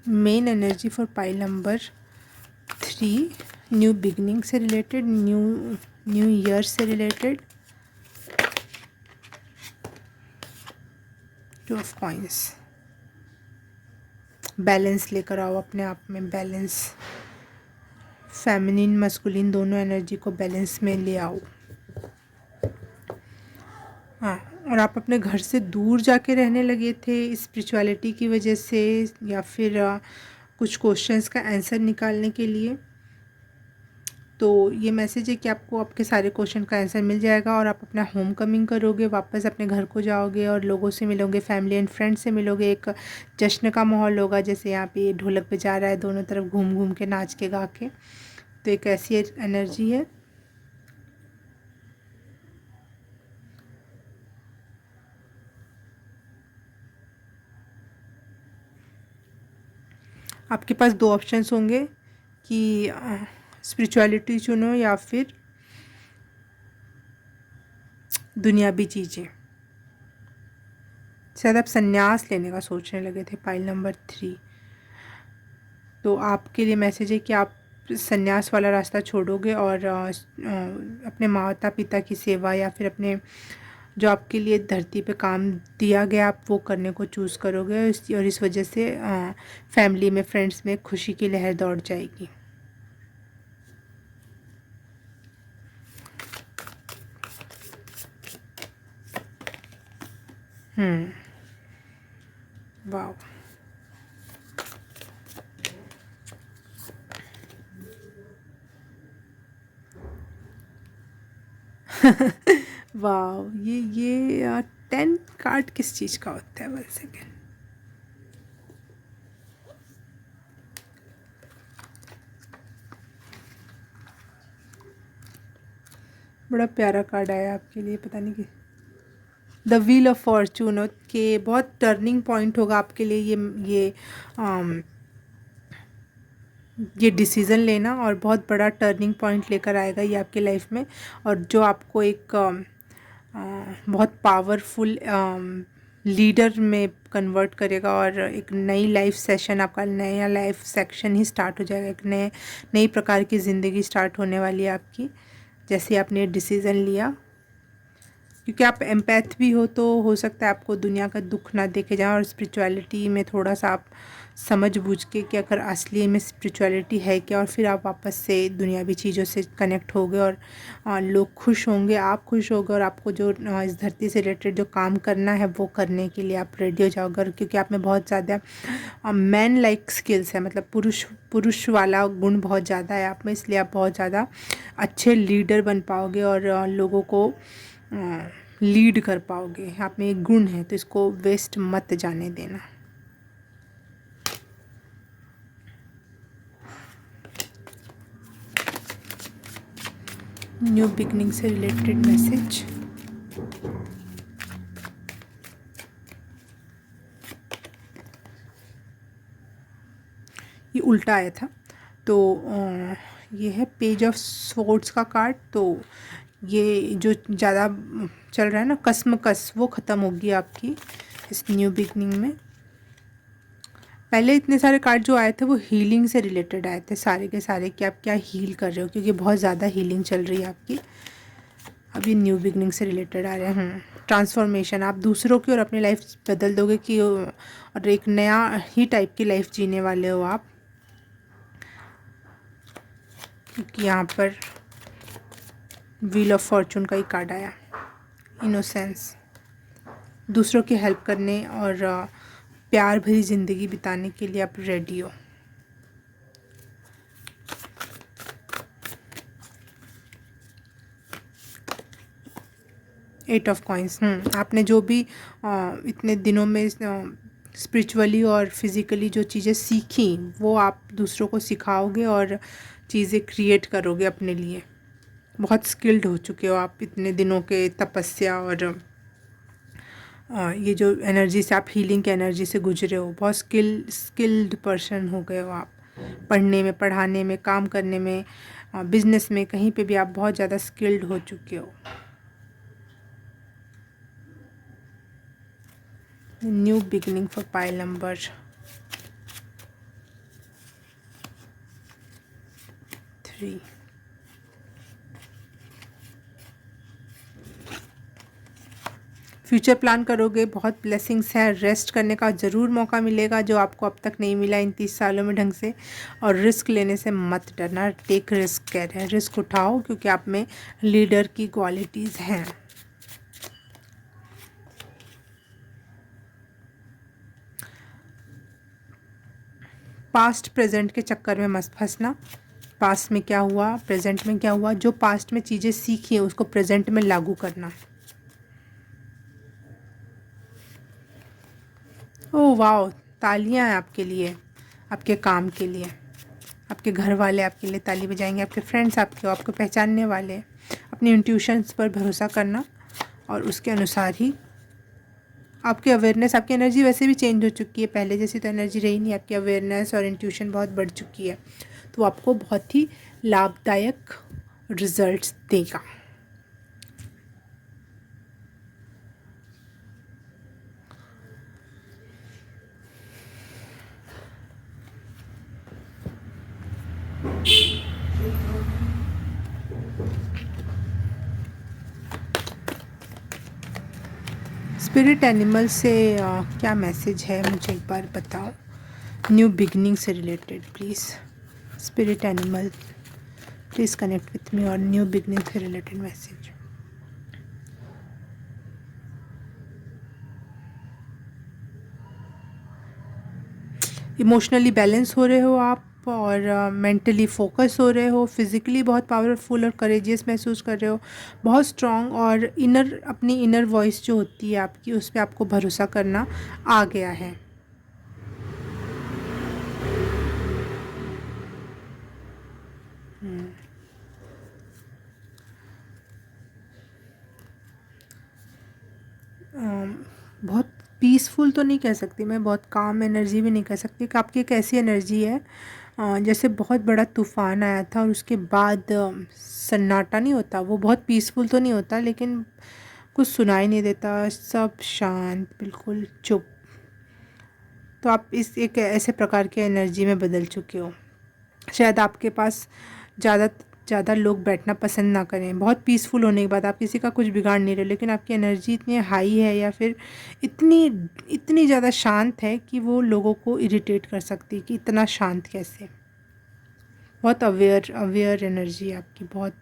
S1: Main energy for pile number 3, new beginning से रिलेटेड, न्यू ईयर से रिलेटेड। 2 of coins. बैलेंस लेकर आओ अपने आप में, बैलेंस। फेमिनिन मस्कुलिन दोनों एनर्जी को बैलेंस में ले आओ। हाँ, और आप अपने घर से दूर जाके रहने लगे थे स्पिरिचुअलिटी की वजह से, या फिर कुछ क्वेश्चंस का आंसर निकालने के लिए। तो ये मैसेज है कि आपको आपके सारे क्वेश्चन का आंसर मिल जाएगा और आप अपना होम कमिंग करोगे, वापस अपने घर को जाओगे और लोगों से मिलोगे, फैमिली एंड फ्रेंड्स से मिलोगे। एक जश्न का माहौल होगा, जैसे यहाँ पे ढोलक पे जा रहा है, दोनों तरफ घूम घूम के नाच के गा के। तो एक ऐसी एनर्जी है। आपके पास 2 ऑप्शंस होंगे कि स्पिरिचुअलिटी चुनो या फिर दुनियावी चीज़ें। शायद आप संन्यास लेने का सोचने लगे थे, पाइल नंबर 3। तो आपके लिए मैसेज है कि आप संन्यास वाला रास्ता छोड़ोगे और अपने माता पिता की सेवा या फिर अपने जो आपके लिए धरती पे काम दिया गया आप वो करने को चूज़ करोगे। और इस वजह से फैमिली में, फ्रेंड्स में खुशी की लहर दौड़ जाएगी। वाह, वाह। ये 10 कार्ड किस चीज़ का होता है? 1 सेकेंड। बड़ा प्यारा कार्ड आया आपके लिए, पता नहीं कि द व्हील ऑफ फॉर्चून के बहुत टर्निंग पॉइंट होगा आपके लिए ये डिसीज़न लेना, और बहुत बड़ा टर्निंग पॉइंट लेकर आएगा ये आपकी लाइफ में। और जो आपको एक बहुत पावरफुल लीडर में कन्वर्ट करेगा और एक नई लाइफ सेशन, आपका नया लाइफ सेक्शन ही स्टार्ट हो जाएगा। एक नई प्रकार की ज़िंदगी स्टार्ट होने वाली है आपकी, जैसे आपने डिसीज़न लिया। क्योंकि आप एम्पैथ भी हो सकता है आपको दुनिया का दुख ना देखे जाए, और स्पिरिचुअलिटी में थोड़ा सा आप समझ बूझ के कि अगर असली में स्पिरिचुअलिटी है क्या, और फिर आप वापस से दुनियावी चीज़ों से कनेक्ट होगे और लोग खुश होंगे, आप खुश होगे, और आपको जो इस धरती से रिलेटेड जो काम करना है वो करने के लिए आप रेडी हो जाओगे। क्योंकि आप में बहुत ज़्यादा मैन लाइक स्किल्स है, मतलब पुरुष वाला गुण बहुत ज़्यादा है आप में, इसलिए आप बहुत ज़्यादा अच्छे लीडर बन पाओगे और लोगों को लीड कर पाओगे। आप में एक गुण है, तो इसको वेस्ट मत जाने देना। न्यू बिगनिंग से रिलेटेड मैसेज। ये उल्टा आया था, तो ये है पेज ऑफ स्वॉर्ड्स का कार्ड। तो ये जो ज़्यादा चल रहा है ना कसमकस, वो ख़त्म होगी आपकी इस न्यू बिगनिंग में। पहले इतने सारे कार्ड जो आए थे वो हीलिंग से रिलेटेड आए थे सारे के सारे, कि आप क्या हील कर रहे हो, क्योंकि बहुत ज़्यादा हीलिंग चल रही है आपकी। अब ये न्यू बिगनिंग से रिलेटेड आ रहे हैं। ट्रांसफॉर्मेशन, आप दूसरों की और अपनी लाइफ बदल दोगे कि और एक नया ही टाइप की लाइफ जीने वाले हो आप। क्योंकि यहाँ पर व्हील ऑफ फॉर्चून का ही कार्ड आया। इनोसेंस, दूसरों की हेल्प करने और प्यार भरी ज़िंदगी बिताने के लिए आप रेडी हो। 8 ऑफ कॉइंस। आपने जो भी इतने दिनों में स्पिरिचुअली और फिज़िकली जो चीज़ें सीखी वो आप दूसरों को सिखाओगे और चीज़ें क्रिएट करोगे अपने लिए। बहुत स्किल्ड हो चुके हो आप इतने दिनों के तपस्या और ये जो एनर्जी से आप हीलिंग की एनर्जी से गुजरे हो, बहुत स्किल्ड पर्सन हो गए हो आप। पढ़ने में, पढ़ाने में, काम करने में, बिजनेस में, कहीं पे भी आप बहुत ज़्यादा स्किल्ड हो चुके हो। New beginning for pile number 3। Future plan करोगे, बहुत ब्लेसिंग्स है। रेस्ट करने का ज़रूर मौका मिलेगा जो आपको अब तक नहीं मिला इन 30 सालों में ढंग से। और रिस्क लेने से मत डरना, टेक रिस्क कह रहे हैं, रिस्क उठाओ क्योंकि आप में लीडर की क्वालिटीज़ हैं। पास्ट प्रेजेंट के चक्कर में मत फंसना। पास्ट में क्या हुआ, प्रेजेंट में क्या हुआ, जो पास्ट में चीज़ें सीखी है उसको प्रेजेंट में लागू करना। ओह वाह, तालियां हैं आपके लिए, आपके काम के लिए। आपके घर वाले आपके लिए ताली बजाएंगे, आपके फ्रेंड्स आपको पहचानने वाले। अपनी इंट्यूशंस पर भरोसा करना और उसके अनुसार ही आपकी अवेयरनेस, आपकी एनर्जी वैसे भी चेंज हो चुकी है, पहले जैसी तो एनर्जी रही नहीं। आपकी अवेयरनेस और इंट्यूशन बहुत बढ़ चुकी है, तो आपको बहुत ही लाभदायक रिजल्ट्स देगा। स्पिरिट एनिमल से क्या मैसेज है मुझे एक बार बताओ, न्यू बिगनिंग से related please. Spirit animal please connect with me और न्यू बिगनिंग से रिलेटेड मैसेज। इमोशनली बैलेंस हो रहे हो आप और मेंटली फोकस हो रहे हो, फिज़िकली बहुत पावरफुल और करेजियस महसूस कर रहे हो, बहुत स्ट्रॉन्ग। और अपनी इनर वॉइस जो होती है आपकी, उस पर आपको भरोसा करना आ गया है। बहुत पीसफुल तो नहीं कह सकती मैं, बहुत काम एनर्जी भी नहीं कह सकती कि आपकी एक ऐसी एनर्जी है जैसे बहुत बड़ा तूफ़ान आया था और उसके बाद सन्नाटा नहीं होता, वो बहुत पीसफुल तो नहीं होता लेकिन कुछ सुनाई नहीं देता, सब शांत, बिल्कुल चुप। तो आप इस एक ऐसे प्रकार की एनर्जी में बदल चुके हो। शायद आपके पास ज़्यादा ज़्यादा लोग बैठना पसंद ना करें, बहुत पीसफुल होने के बाद आप किसी का कुछ बिगाड़ नहीं रहे, लेकिन आपकी एनर्जी इतनी हाई है या फिर इतनी इतनी ज़्यादा शांत है कि वो लोगों को इरिटेट कर सकती है कि इतना शांत कैसे। बहुत अवेयर एनर्जी है आपकी, बहुत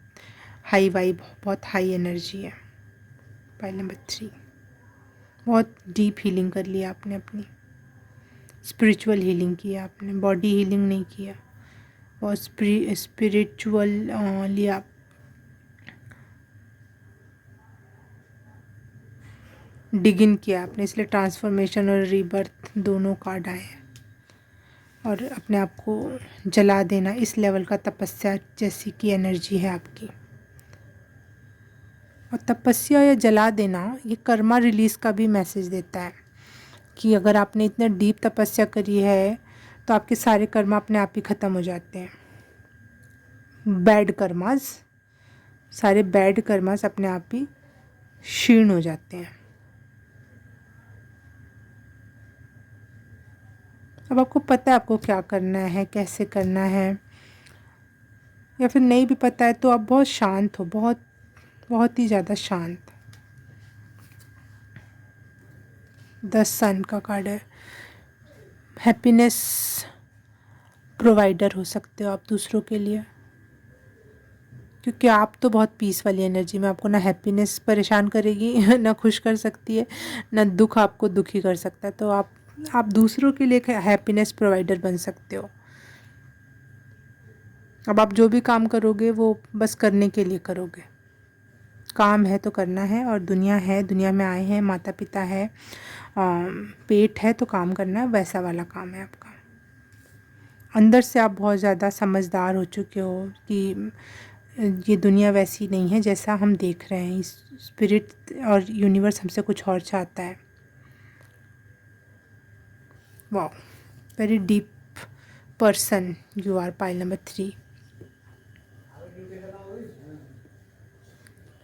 S1: हाई वाइब, बहुत हाई एनर्जी है। पाइल नंबर 3, बहुत डीप हीलिंग कर लिया आपने, अपनी स्पिरिचुअल हीलिंग किया आपने, बॉडी हीलिंग नहीं किया, और स्पिरिचुअली आप डिगिन किया आपने, इसलिए ट्रांसफॉर्मेशन और रीबर्थ दोनों कार्ड आए हैं। और अपने आप को जला देना, इस लेवल का तपस्या जैसी की एनर्जी है आपकी। और तपस्या या जला देना ये कर्मा रिलीज़ का भी मैसेज देता है कि अगर आपने इतना डीप तपस्या करी है तो आपके सारे कर्मा अपने आप ही ख़त्म हो जाते हैं। बैड कर्मास, सारे बैड कर्मास अपने आप ही क्षीण हो जाते हैं। अब आपको पता है आपको क्या करना है, कैसे करना है, या फिर नहीं भी पता है तो आप बहुत शांत हो, बहुत बहुत ही ज़्यादा शांत। 10 सन का कार्ड है। हैप्पीनेस प्रोवाइडर हो सकते हो आप दूसरों के लिए, क्योंकि आप तो बहुत पीस वाली एनर्जी में, आपको ना हैप्पीनेस परेशान करेगी ना खुश कर सकती है, ना दुख आपको दुखी कर सकता है। तो आप दूसरों के लिए हैप्पीनेस प्रोवाइडर बन सकते हो। अब आप जो भी काम करोगे वो बस करने के लिए करोगे, काम है तो करना है, और दुनिया है, दुनिया में आए हैं, माता पिता है, पेट है तो काम करना है, वैसा वाला काम है आपका। अंदर से आप बहुत ज़्यादा समझदार हो चुके हो कि ये दुनिया वैसी नहीं है जैसा हम देख रहे हैं। स्पिरिट और यूनिवर्स हमसे कुछ और चाहता है। वाह, very deep person you are, pile number 3।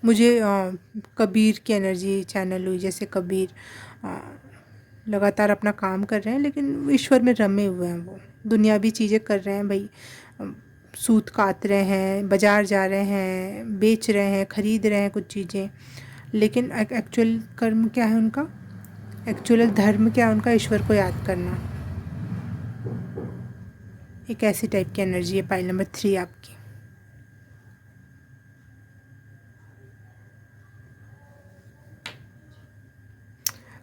S1: मुझे कबीर की एनर्जी चैनल हुई, जैसे कबीर लगातार अपना काम कर रहे हैं लेकिन ईश्वर में रमे हुए हैं। वो दुनियावी चीज़ें कर रहे हैं भाई, सूत काट रहे हैं, बाज़ार जा रहे हैं, बेच रहे हैं, ख़रीद रहे हैं कुछ चीज़ें, लेकिन एक्चुअल कर्म क्या है उनका, एक्चुअल धर्म क्या है उनका, ईश्वर को याद करना। एक ऐसी टाइप की एनर्जी है पाइल नंबर 3 आपकी।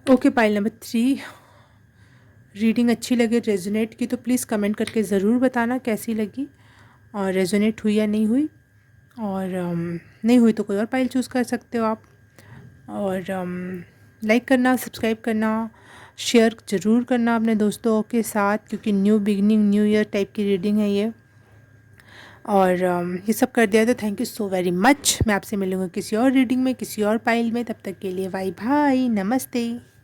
S1: ओके पाइल नंबर 3, रीडिंग अच्छी लगे, रेजोनेट की तो प्लीज़ कमेंट करके ज़रूर बताना कैसी लगी, और रेजोनेट हुई या नहीं हुई, और नहीं हुई तो कोई और पाइल चूज़ कर सकते हो आप। और लाइक करना, सब्सक्राइब करना, शेयर ज़रूर करना अपने दोस्तों के साथ, क्योंकि new beginning, new year type की रीडिंग है ये। और ये सब कर दिया तो thank you so very much. मैं आपसे मिलूँगी किसी और रीडिंग में, किसी और पाइल में। तब तक के लिए बाय बाय, नमस्ते।